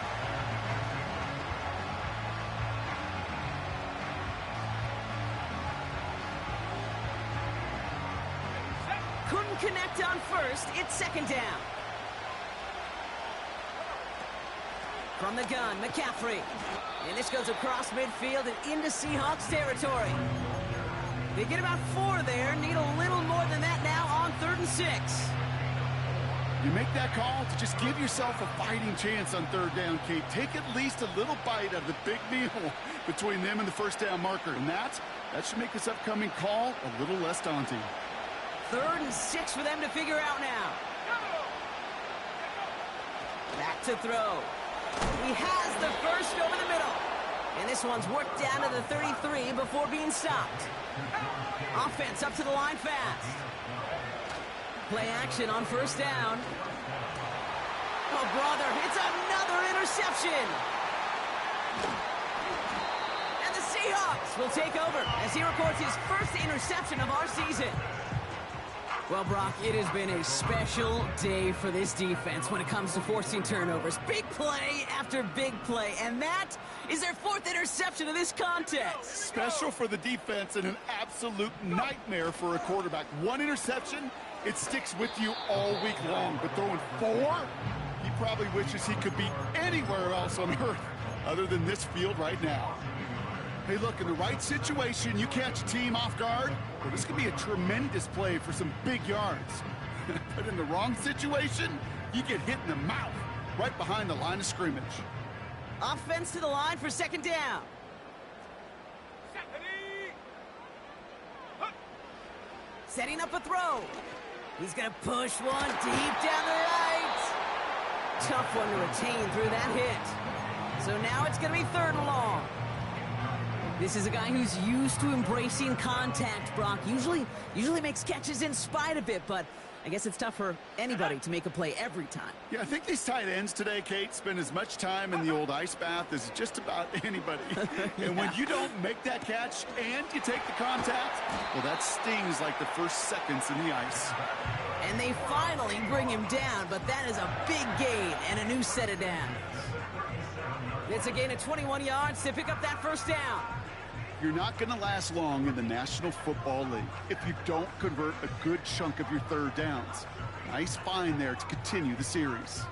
Couldn't connect on 1st. It's 2nd down. From the gun, McCaffrey. And this goes across midfield and into Seahawks territory. They get about 4 there. Need a little more than that now on 3rd and 6. You make that call to just give yourself a fighting chance on 3rd down, Kate. Take at least a little bite out of the big meal between them and the 1st down marker. And that should make this upcoming call a little less daunting. 3rd and 6 for them to figure out now. Back to throw. He has the 1st over the middle. And this one's worked down to the 33 before being stopped. Offense up to the line fast. Play action on 1st down. Oh, brother, it's another interception. And the Seahawks will take over as he records his 1st interception of our season. Well, Brock, it has been a special day for this defense when it comes to forcing turnovers. Big play after big play, and that is their 4th interception of this contest. Special for the defense and an absolute nightmare for a quarterback. 1 interception, it sticks with you all week long. But throwing 4, he probably wishes he could be anywhere else on earth other than this field right now. Hey, look, in the right situation, you catch a team off guard. Well, this could be a tremendous play for some big yards. But in the wrong situation, you get hit in the mouth right behind the line of scrimmage. Offense to the line for 2nd down. Setting up a throw. He's going to push one deep down the right. Tough one to retain through that hit. So now it's going to be 3rd and long. This is a guy who's used to embracing contact, Brock. Usually makes catches in spite of it, but I guess it's tough for anybody to make a play every time. Yeah, I think these tight ends today, Kate, spend as much time in the old ice bath as just about anybody. Yeah. And when you don't make that catch and you take the contact, well, that stings like the first seconds in the ice. And they finally bring him down, but that is a big gain and a new set of downs. It's a gain of 21 yards to pick up that 1st down. You're not going to last long in the National Football League if you don't convert a good chunk of your 3rd downs. Nice find there to continue the series.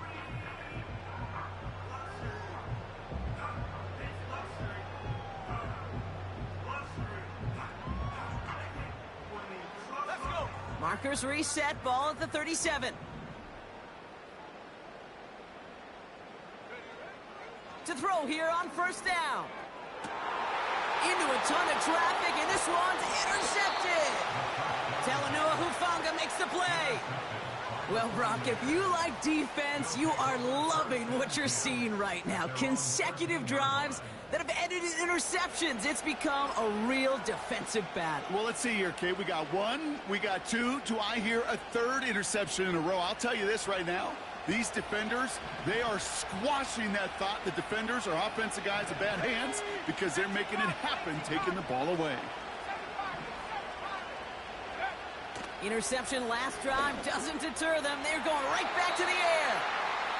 Markers reset, ball at the 37. To throw here on 1st down. Into a ton of traffic, and this one's intercepted. Talanoa Hufanga makes the play. Well, Brock, if you like defense, you are loving what you're seeing right now. Consecutive drives that have ended in interceptions. It's become a real defensive battle. Well, let's see here, Kate. We got 1, we got 2. Do I hear a 3rd interception in a row? I'll tell you this right now. These defenders, they are squashing that thought. The defenders are offensive guys with bad hands because they're making it happen, taking the ball away. Interception last drive doesn't deter them. They're going right back to the air.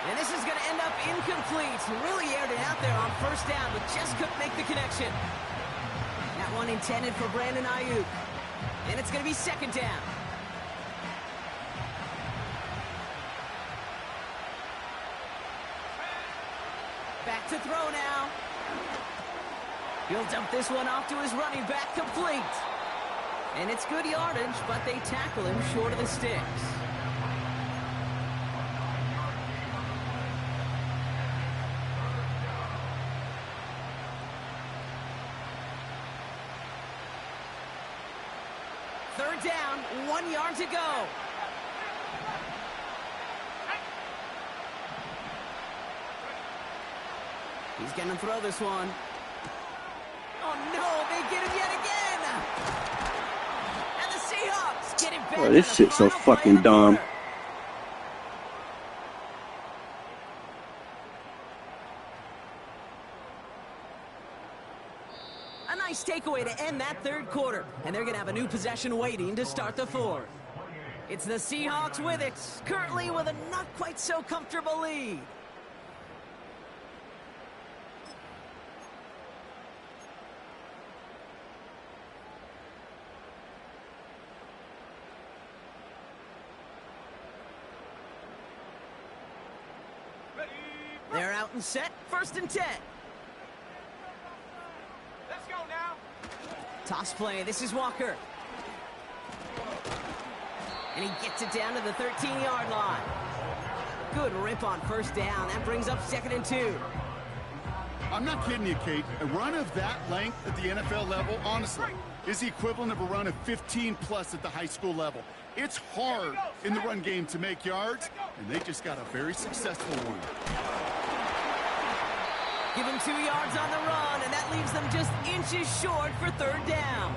And this is going to end up incomplete. Really aired it out there on 1st down, but just couldn't make the connection. That one intended for Brandon Ayuk. And it's going to be 2nd down. Back to throw now. He'll dump this one off to his running back, complete. And it's good yardage, but they tackle him short of the sticks. Third down, 1 yard to go. He's going to throw this one. Oh, no, they get him yet again. And the Seahawks get it back. Oh, this shit's so fucking dumb. A nice takeaway to end that third quarter. And they're going to have a new possession waiting to start the fourth. It's the Seahawks with it, currently with a not quite so comfortable lead. They're out and set, 1st and 10. Let's go now. Toss play, this is Walker. And he gets it down to the 13-yard line. Good rip on 1st down. That brings up 2nd and 2. I'm not kidding you, Kate. A run of that length at the NFL level, honestly, is the equivalent of a run of 15-plus at the high school level. It's hard in the run game to make yards, and they just got a very successful one. Give him 2 yards on the run, and that leaves them just inches short for 3rd down.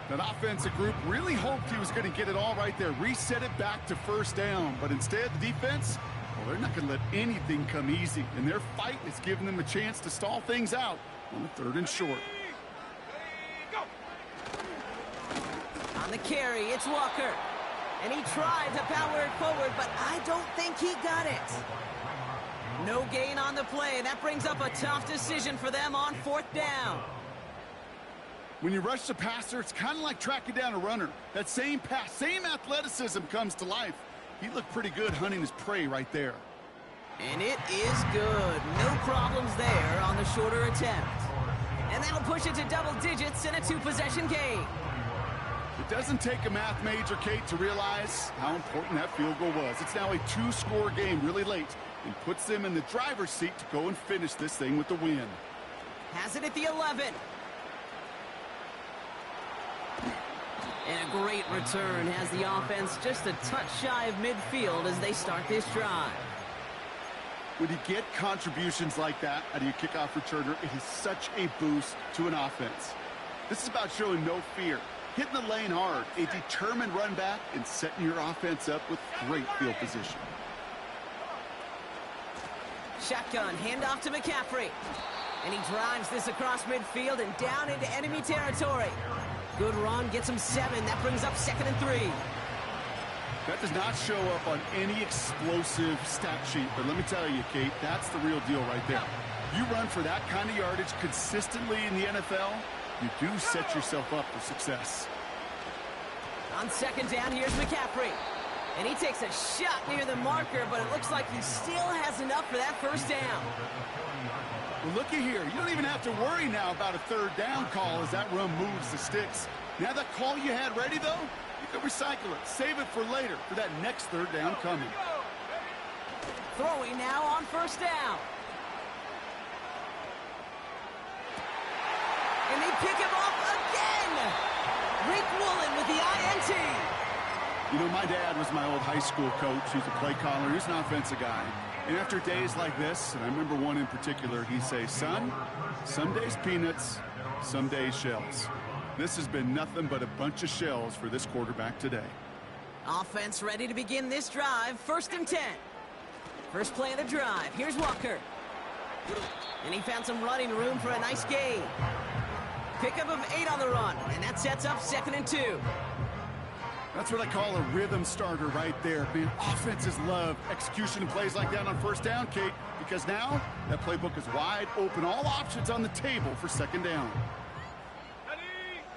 That offensive group really hoped he was going to get it all right there, reset it back to 1st down. But instead, the defense, well, they're not going to let anything come easy. And their fight is giving them a chance to stall things out on the 3rd and short. On the carry, it's Walker. And he tried to power it forward, but I don't think he got it. No gain on the play. That brings up a tough decision for them on 4th down. When you rush the passer, it's kind of like tracking down a runner. That same pass, same athleticism comes to life. He looked pretty good hunting his prey right there. And it is good. No problems there on the shorter attempt. And that'll push it to double digits in a 2-possession game. It doesn't take a math major, Kate, to realize how important that field goal was. It's now a 2-score game really late and puts them in the driver's seat to go and finish this thing with the win. Has it at the 11. And a great return has the offense just a touch shy of midfield as they start this drive. When you get contributions like that out of your kickoff returner, it is such a boost to an offense. This is about showing no fear, hitting the lane hard, a determined run back, and setting your offense up with great field position. Shotgun, handoff to McCaffrey. And he drives this across midfield and down into enemy territory. Good run, gets him 7. That brings up 2nd and 3. That does not show up on any explosive stat sheet, but let me tell you, Kate, that's the real deal right there. You run for that kind of yardage consistently in the NFL, you do set yourself up for success. On 2nd down, here's McCaffrey. And he takes a shot near the marker, but it looks like he still has enough for that 1st down. Well, looky here. You don't even have to worry now about a 3rd down call as that run moves the sticks. Now that call you had ready, though, you can recycle it. Save it for later for that next 3rd down coming. Throwing now on 1st down. And they pick him off again. Rick Woolen with the INT. You know, my dad was my old high school coach. He's a play caller. He's an offensive guy. And after days like this, and I remember one in particular, he'd say, son, some days peanuts, some days shells. This has been nothing but a bunch of shells for this quarterback today. Offense ready to begin this drive. 1st and 10. First play of the drive. Here's Walker. And he found some running room for a nice gain. Pickup of 8 on the run, and that sets up 2nd and 2. That's what I call a rhythm starter right there. Man, offenses love execution and plays like that on 1st down, Kate, because now that playbook is wide open. All options on the table for 2nd down.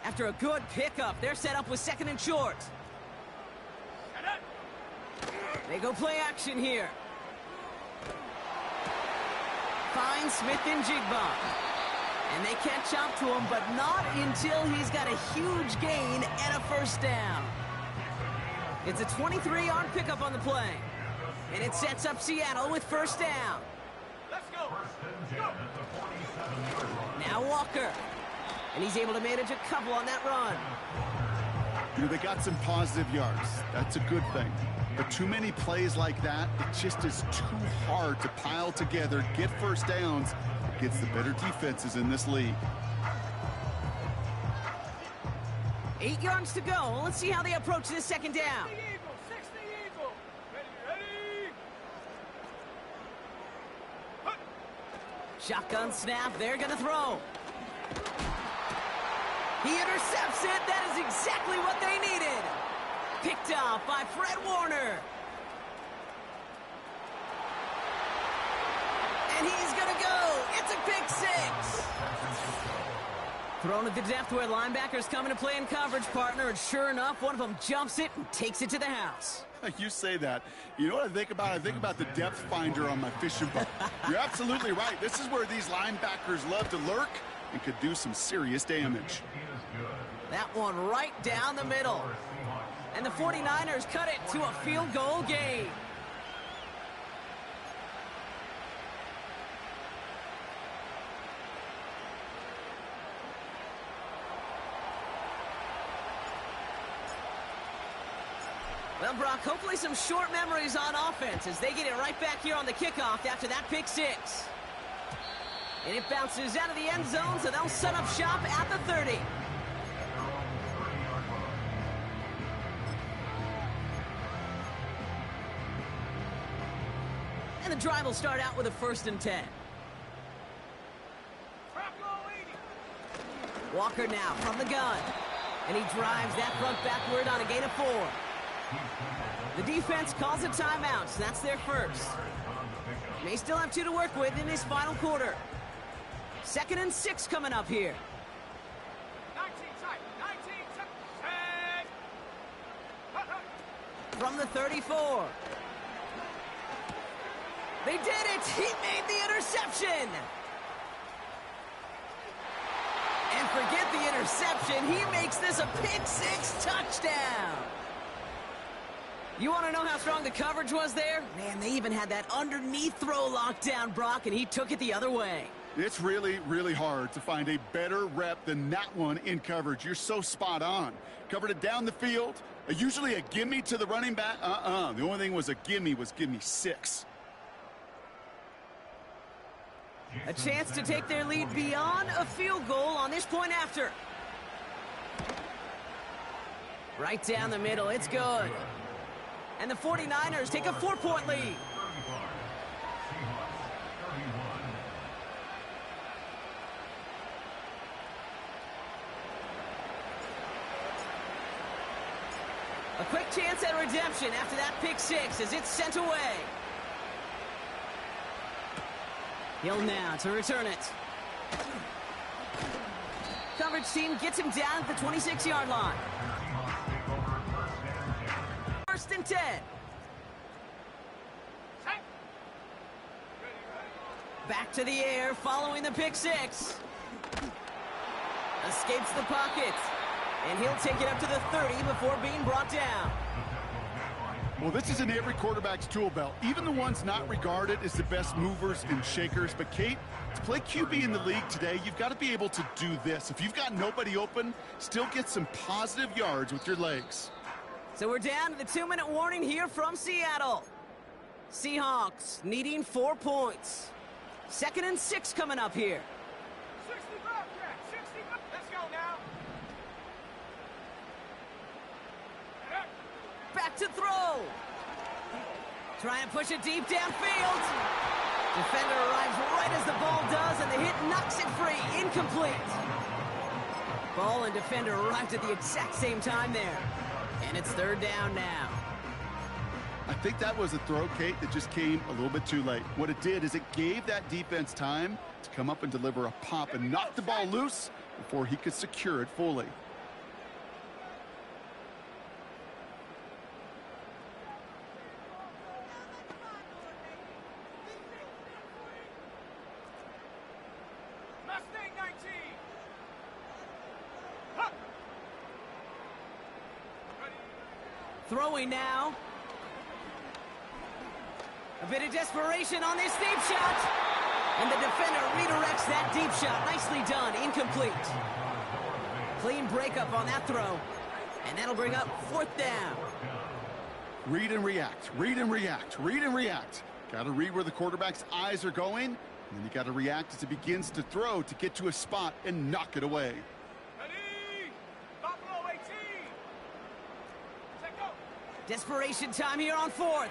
After a good pickup, they're set up with 2nd and short. They go play action here. Finds Smith and Jigba. And they catch up to him, but not until he's got a huge gain and a first down. It's a 23-yard pickup on the play. And it sets up Seattle with first down. Let's go. Now Walker. And he's able to manage a couple on that run. You know, they got some positive yards. That's a good thing. But too many plays like that, it just is too hard to pile together, get first downs against the better defenses in this league. 8 yards to go. Let's see how they approach this second down. 60 Eagle. Ready. Shotgun snap. They're going to throw. He intercepts it. That is exactly what they needed. Picked off by Fred Warner. And he's going to go. It's a pick six. Thrown at the depth where linebackers come into play in coverage, partner, and sure enough, one of them jumps it and takes it to the house. You say that. You know what I think about? I think about the depth finder on my fishing boat. You're absolutely right. This is where these linebackers love to lurk and could do some serious damage. That one right down the middle. And the 49ers cut it to a field goal game. Well, Brock, hopefully some short memories on offense as they get it right back here on the kickoff after that pick six. And it bounces out of the end zone, so they'll set up shop at the 30. And the drive will start out with a 1st and 10. Walker now from the gun. And he drives that front backward on a gain of 4. The defense calls a timeout, so that's their first. May still have 2 to work with in his final quarter. 2nd and 6 coming up here. 19 tight. 19 From the 34. They did it! He made the interception! And forget the interception, he makes this a pick six touchdown! You want to know how strong the coverage was there? Man, they even had that underneath throw locked down, Brock, and he took it the other way. It's really, really hard to find a better rep than that one in coverage. You're so spot on. Covered it down the field. Usually a gimme to the running back. The only thing was a gimme 6. A chance to take their lead beyond a field goal on this point after. Right down the middle, it's good. And the 49ers take a 4-point lead. A quick chance at redemption after that pick six as it's sent away. Hill now to return it. Coverage team gets him down at the 26-yard line. 1st and 10. Back to the air following the pick six. Escapes the pocket. And he'll take it up to the 30 before being brought down. Well, this is in every quarterback's tool belt, even the ones not regarded as the best movers and shakers. But, Kate, to play QB in the league today, you've got to be able to do this. If you've got nobody open, still get some positive yards with your legs. So we're down to the 2-minute warning here from Seattle. Seahawks needing 4 points. 2nd and 6 coming up here. 60 Let's go now. Back to throw. Try and push it deep downfield. Defender arrives right as the ball does, and the hit knocks it free. Incomplete. Ball and defender arrived at the exact same time there. And it's 3rd down now. I think that was a throw, Kate, that just came a little bit too late. What it did is it gave that defense time to come up and deliver a pop and knock the ball loose before he could secure it fully. Last thing, 19. Huh. Throwing now. A bit of desperation on this deep shot. And the defender redirects that deep shot. Nicely done. Incomplete. Clean breakup on that throw. And that'll bring up 4th down. Read and react. Read and react. Read and react. Got to read where the quarterback's eyes are going. And then you got to react as he begins to throw to get to a spot and knock it away. Ready? Buffalo 18. Set go. Desperation time here on 4th.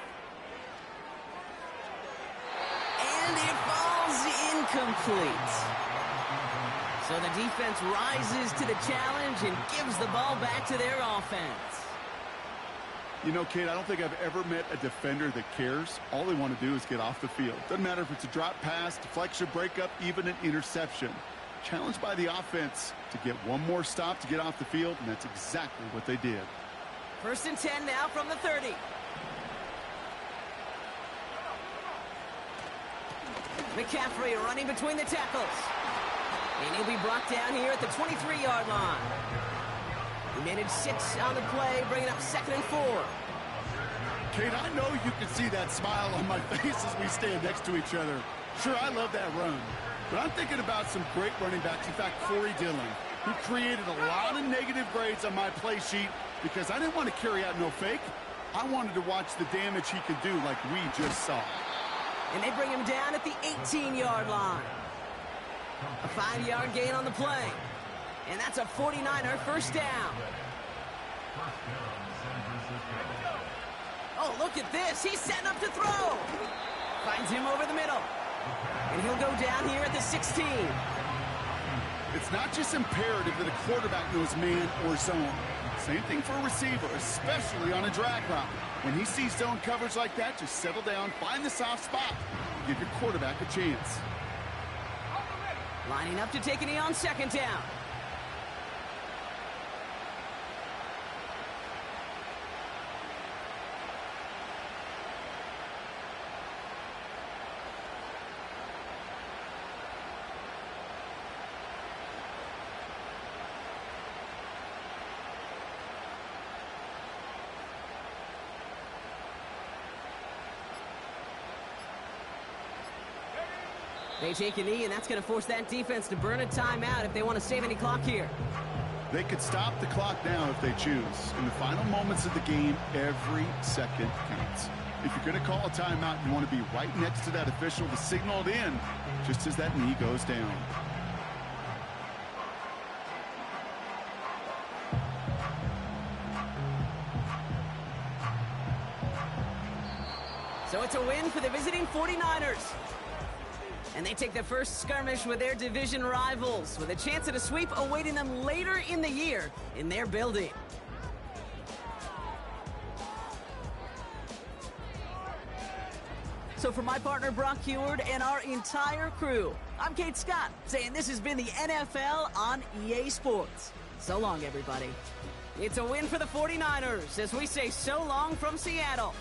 And it falls incomplete. So the defense rises to the challenge and gives the ball back to their offense. You know, kid, I don't think I've ever met a defender that cares. All they want to do is get off the field. Doesn't matter if it's a drop pass, deflection, breakup, even an interception. Challenged by the offense to get one more stop to get off the field, and that's exactly what they did. 1st and 10 now from the 30. McCaffrey running between the tackles. And he'll be brought down here at the 23-yard line. He managed 6 on the play, bringing up 2nd and 4. Kate, I know you can see that smile on my face as we stand next to each other. Sure, I love that run. But I'm thinking about some great running backs. In fact, Corey Dillon, who created a lot of negative grades on my play sheet because I didn't want to carry out no fake. I wanted to watch the damage he could do like we just saw. And they bring him down at the 18-yard line. A 5-yard gain on the play. And that's a 49er 1st down. Oh, look at this. He's setting up to throw. Finds him over the middle. And he'll go down here at the 16. It's not just imperative that a quarterback knows man or zone. Same thing for a receiver, especially on a drag route. When he sees zone coverage like that, just settle down, find the soft spot, give your quarterback a chance. Lining up to take a knee on 2nd down. They take a knee, and that's going to force that defense to burn a timeout if they want to save any clock here. They could stop the clock now if they choose. In the final moments of the game, every second counts. If you're going to call a timeout, you want to be right next to that official to signal it in just as that knee goes down. So it's a win for the visiting 49ers. And they take the first skirmish with their division rivals, with a chance at a sweep awaiting them later in the year in their building. So for my partner Brock Heward and our entire crew, I'm Kate Scott, saying this has been the NFL on EA Sports. So long, everybody. It's a win for the 49ers as we say so long from Seattle.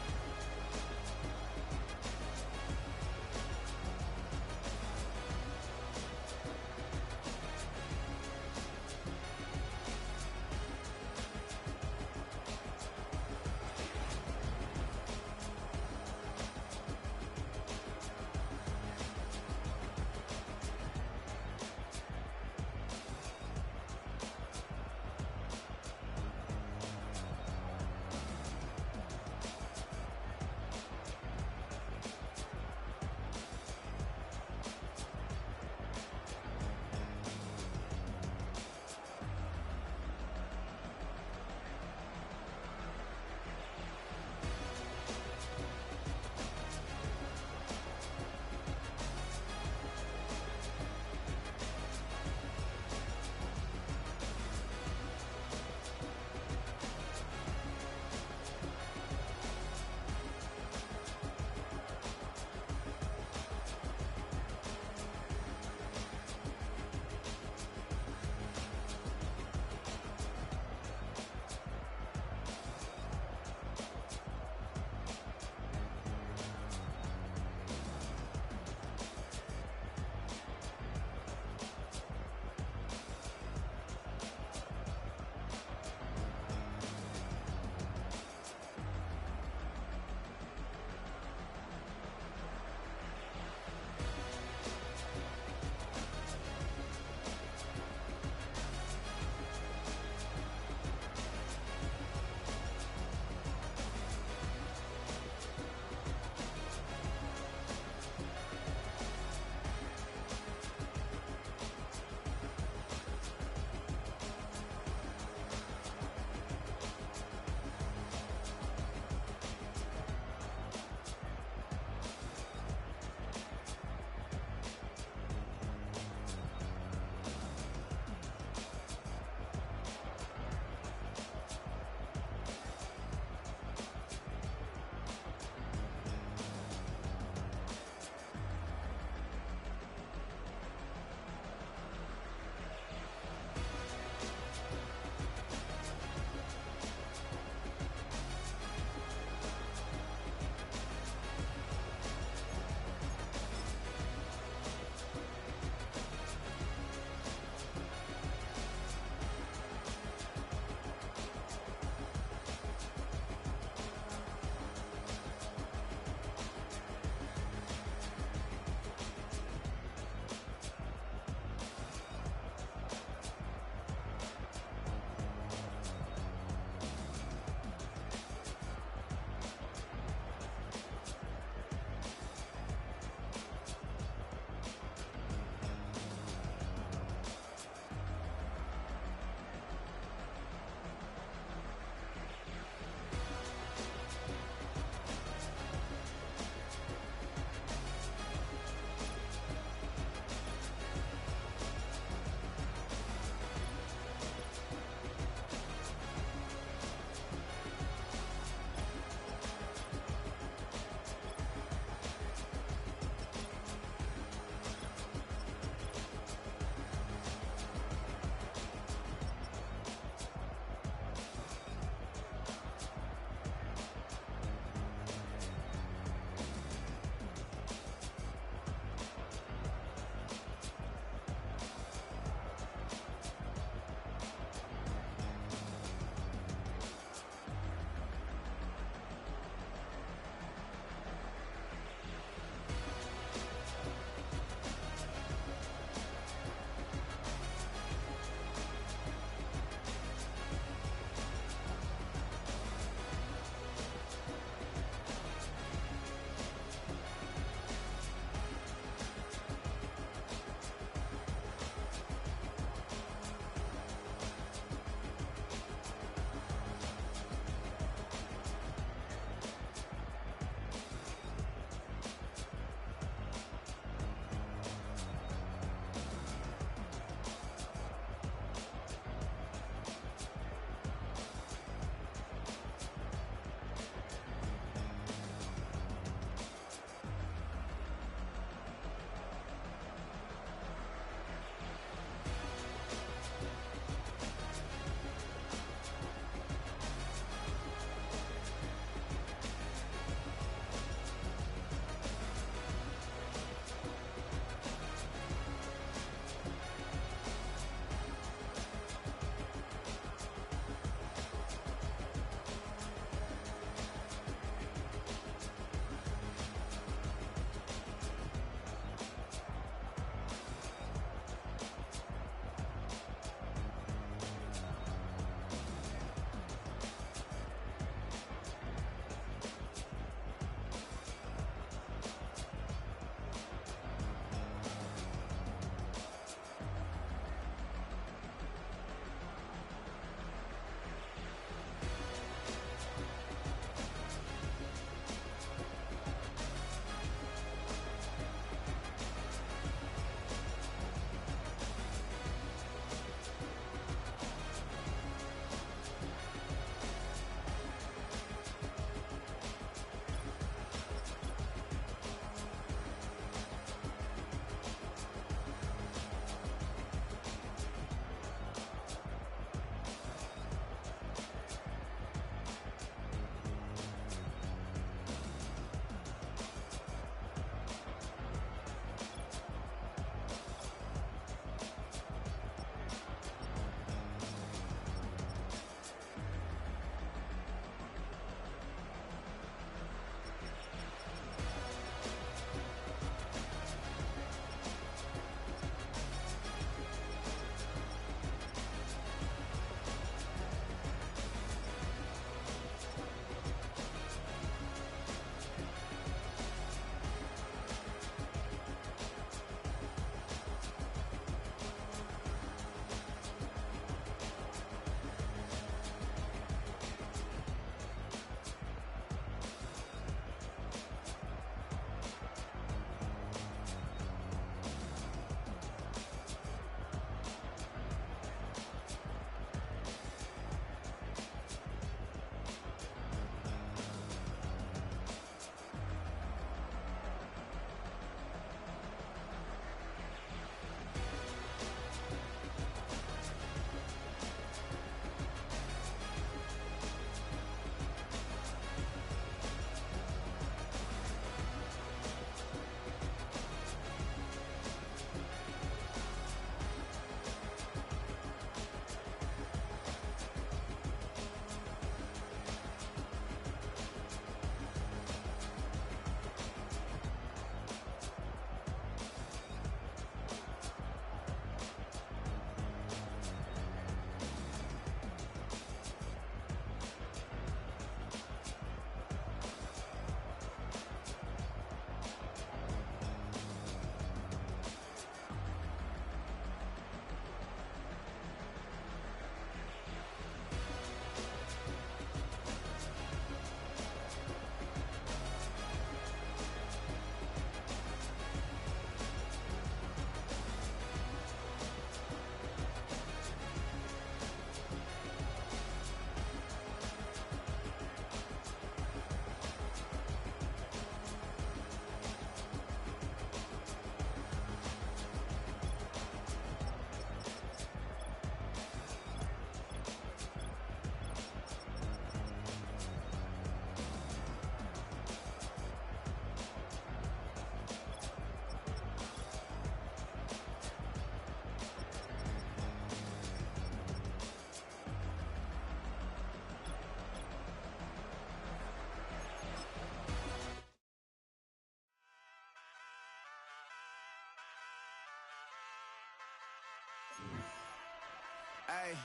Ay,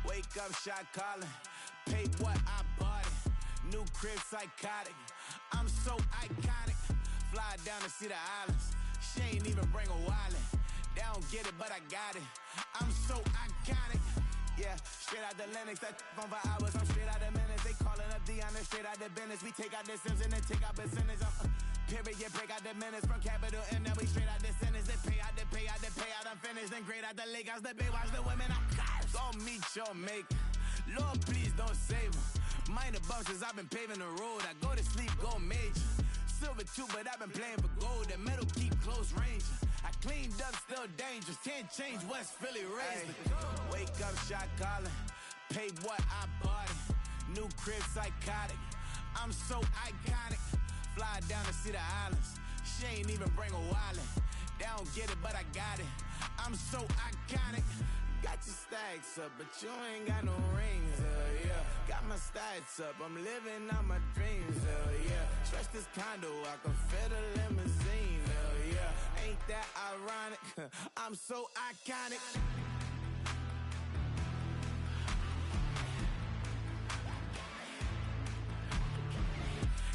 wake up, shot calling. Paid what I bought it. New crib, psychotic. I'm so iconic. Fly down to see the islands. She ain't even bring a wallet. They don't get it, but I got it. I'm so iconic. Yeah, straight out the Lennox. That phone for hours. I'm straight out the minutes. They calling up Dion, straight out the business. We take out the Sims and then take out percentage. Period, break out the minutes from capital and then we straight out the sentence. They pay out, I'm finished. Then grade out the Lakers, the Bay, watch the women. I'm gon' meet your maker. Lord, please don't save them. Minor bumps as I've been paving the road. I go to sleep, go major. Silver too, but I've been playing for gold. The metal keep close range. I cleaned up, still dangerous. Can't change West Philly raised. Wake up, shot calling. Paid what I bought it. New crib, psychotic. I'm so iconic. Fly down to see the islands. She ain't even bring a wallet. They don't get it, but I got it. I'm so iconic. Got your stacks up, but you ain't got no rings, yeah. Got my stats up, I'm living out my dreams, yeah. Stretch this condo, I can fit a limousine, yeah. Ain't that ironic? I'm so iconic.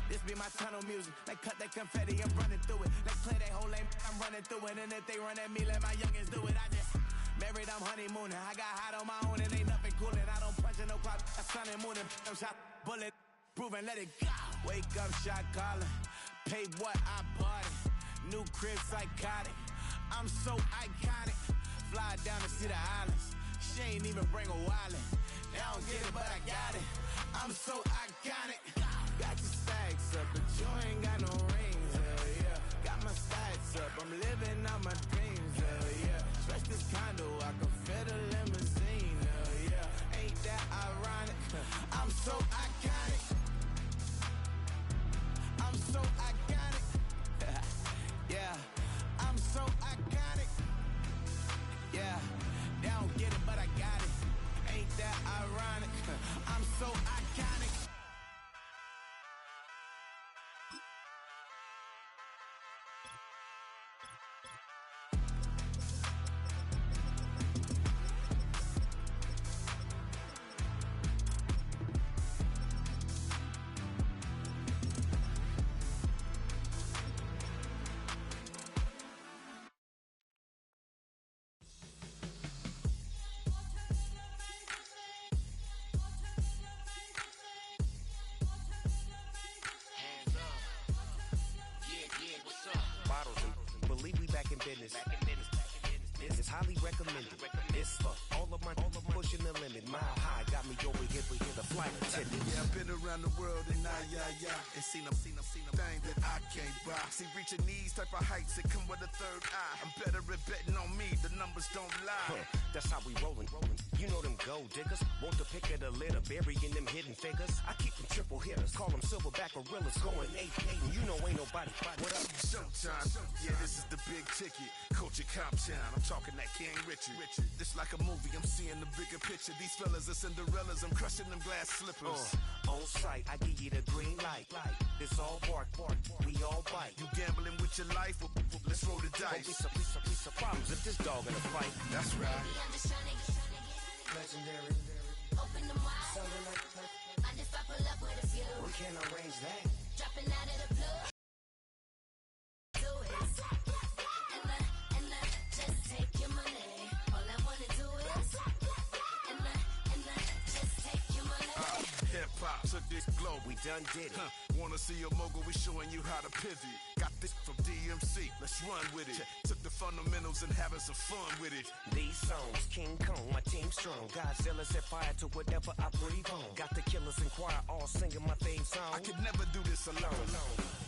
This be my tunnel music. They cut that confetti, I'm running through it. They play that whole lane, I'm running through it. And if they run at me, let my youngins do it. I just married, I'm honeymooning. I got hot on my own and ain't nothing coolin'. I don't punch in no clock, I sun and moonin'. I'm shot, bullet, proven, let it go. Wake up, shot calling. Paid what I bought it. New crib, psychotic. I'm so iconic. Fly down to see the islands. She ain't even bring a wallet. They don't get it, but I got it. I'm so iconic. Got your stacks up, but you ain't got no rings, yeah. Got my stats up, I'm living out my dreams, yeah. Stretch this condo, I can fit a limousine, yeah. Ain't that ironic? I'm so iconic. I'm so iconic. Yeah, I'm so iconic. Yeah, they don't get it, but I got it. Ain't that ironic? I'm so iconic. This is highly recommended. This for all of my pushing the limit. Mile high got me over here, but hear the flight attendant. Yeah, I've been around the world and and seen them thing that I can't buy. See, reaching these type of heights, it come with a third eye. I'm better at betting on me, the numbers don't lie. That's how we rollin'. You know them gold diggers, want to pick at a litter, burying them hidden figures. I keep them triple hitters, call them silverback gorillas, going 8-8, and you know ain't nobody. What up? Showtime, yeah, this is the big ticket. Culture Cop Town, I'm talking that King Richard. This like a movie, I'm seeing the bigger picture. These fellas are Cinderellas, I'm crushing them glass slippers. On sight, I give you the green light. This all bark, we all bite. You gambling with your life? Well, let's roll the dice. Piece of problems if this dog in a fight. That's right. Baby, I'm just trying to get Legendary. Open them wide. Something like Mind if I pull up with a few? we can't arrange that. Dropping out of the blue. Do it. And just take your money. All I wanna do is and just take your money. Hip hop took this globe. We done did it. Wanna see a mogul? We showing you how to pivot. Got this from DMC. Let's run with it. Took the fundamentals and having some fun with it. These songs, King Kong, my team strong. Godzilla set fire to whatever I breathe on. Got the killers in choir all singing my theme song. I could never do this alone.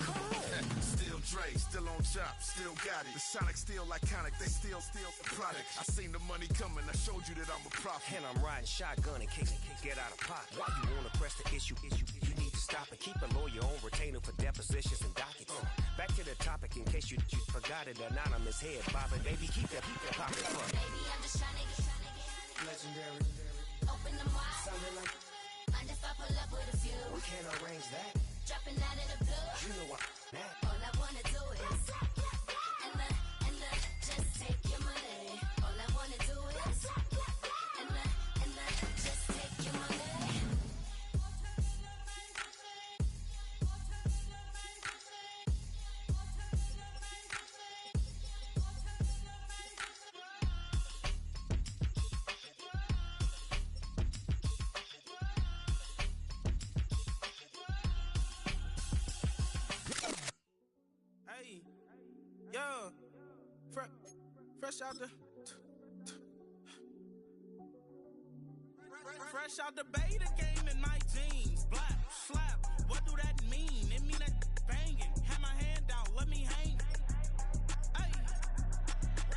Come on. Still Dre, still on top, still got it. The Sonic still iconic, they still the product. I seen the money coming, I showed you that I'm a prophet. And I'm riding shotgun in case get out of pocket. Why you wanna press the issue? You need to stop and keep a lawyer on retainer for depositions and dockets. Back to the topic in case you forgot it. Anonymous head bobbing, baby, keep that popping fun. Baby, I'm just trying to get Legendary. Open them wide. Something like Mind if I pull up with a few? we can't arrange that. Dropping out of the blue. You know what? All I wanna do is and just take your money. All I wanna do is and Fresh out the beta game in my jeans. Black, slap, what do that mean? It mean that banging. Have my hand out, let me hang. Hey,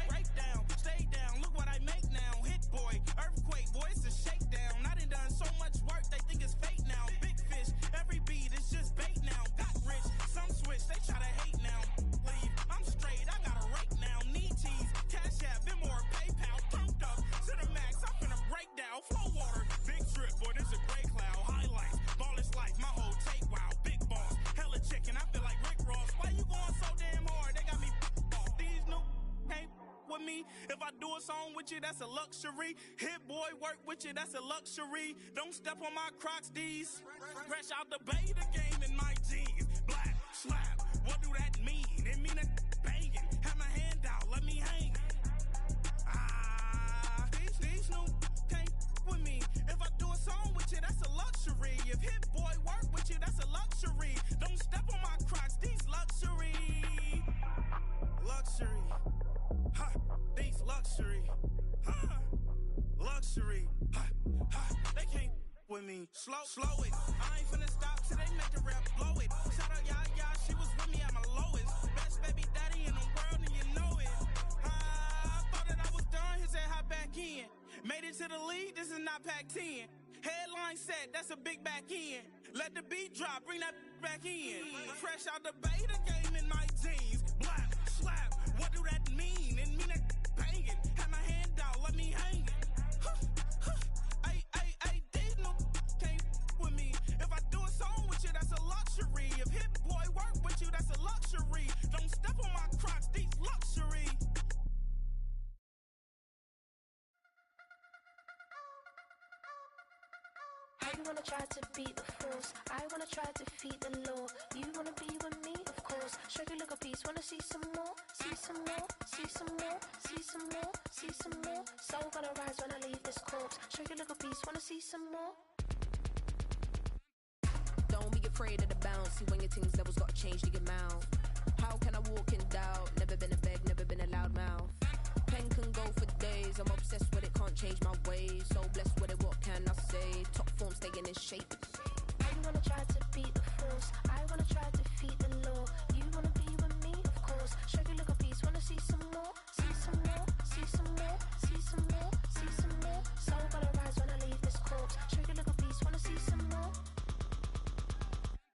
break down, stay down, look what I make now. Hit boy, earthquake, boy, it's a shakedown. I done so much work, they think it's fake now. Big fish, every beat is just bait now. Got rich, some switch, they try to hate now. Leave, I'm straight, I got a rake now. Need cheese, cash app, Venmo or PayPal. Pumped up to the max, I'm finna break down. Flow water, big trip, boy, this a gray cloud. Highlights, ball is life, my whole take, wow. Big boss, hella chicken, I feel like Rick Ross. Why you going so damn hard? They got me off. These new can't with me. If I do a song with you, that's a luxury. Hit boy, work with you, that's a luxury. Don't step on my Crocs, D's. Fresh out the beta game in my jeans. Black, slap, what do that mean? It mean that banging. Have my hand out, let me hang. These new can't with me. If I do a song with you, that's a luxury. If hit boy work with you, that's a luxury. Don't step on my Crocs, these luxury. Luxury. Ha, these luxury. Ha, luxury. Ha, ha, they can't with me. Slow it. I ain't finna stop till they make the rap blow it. Shout out Yaya, she was with me at my lowest. Best baby daddy in the world and you know it. I thought that I was done, he said hop back in. Made it to the lead, this is not Pac-10. Headline set, that's a big back end. Let the beat drop, bring that back in. Fresh out the beta game in my jeans. Black, slap, what do that mean? It mean that banging. Have my hand out, let me hang. Ay, these no can't with me. If I do a song with you, that's a luxury. If hit boy work with you, that's a luxury. Don't step on my Crocs, these luxury. I wanna try to beat the force. I wanna try to defeat the law. You wanna be with me, of course. Show you look a piece. Wanna see some more? See some more? See some more? See some more? See some more? Soul gonna rise when I leave this corpse. Show you look a piece. Wanna see some more? Don't be afraid of the bounce. See when your things levels gotta change the amount. How can I walk in doubt? Never been a beg, never been a loud mouth. Pen can go for days. I'm obsessed with it, can't change my ways. So blessed with it, what can I say? Top form staying in shape. I wanna try to beat the force.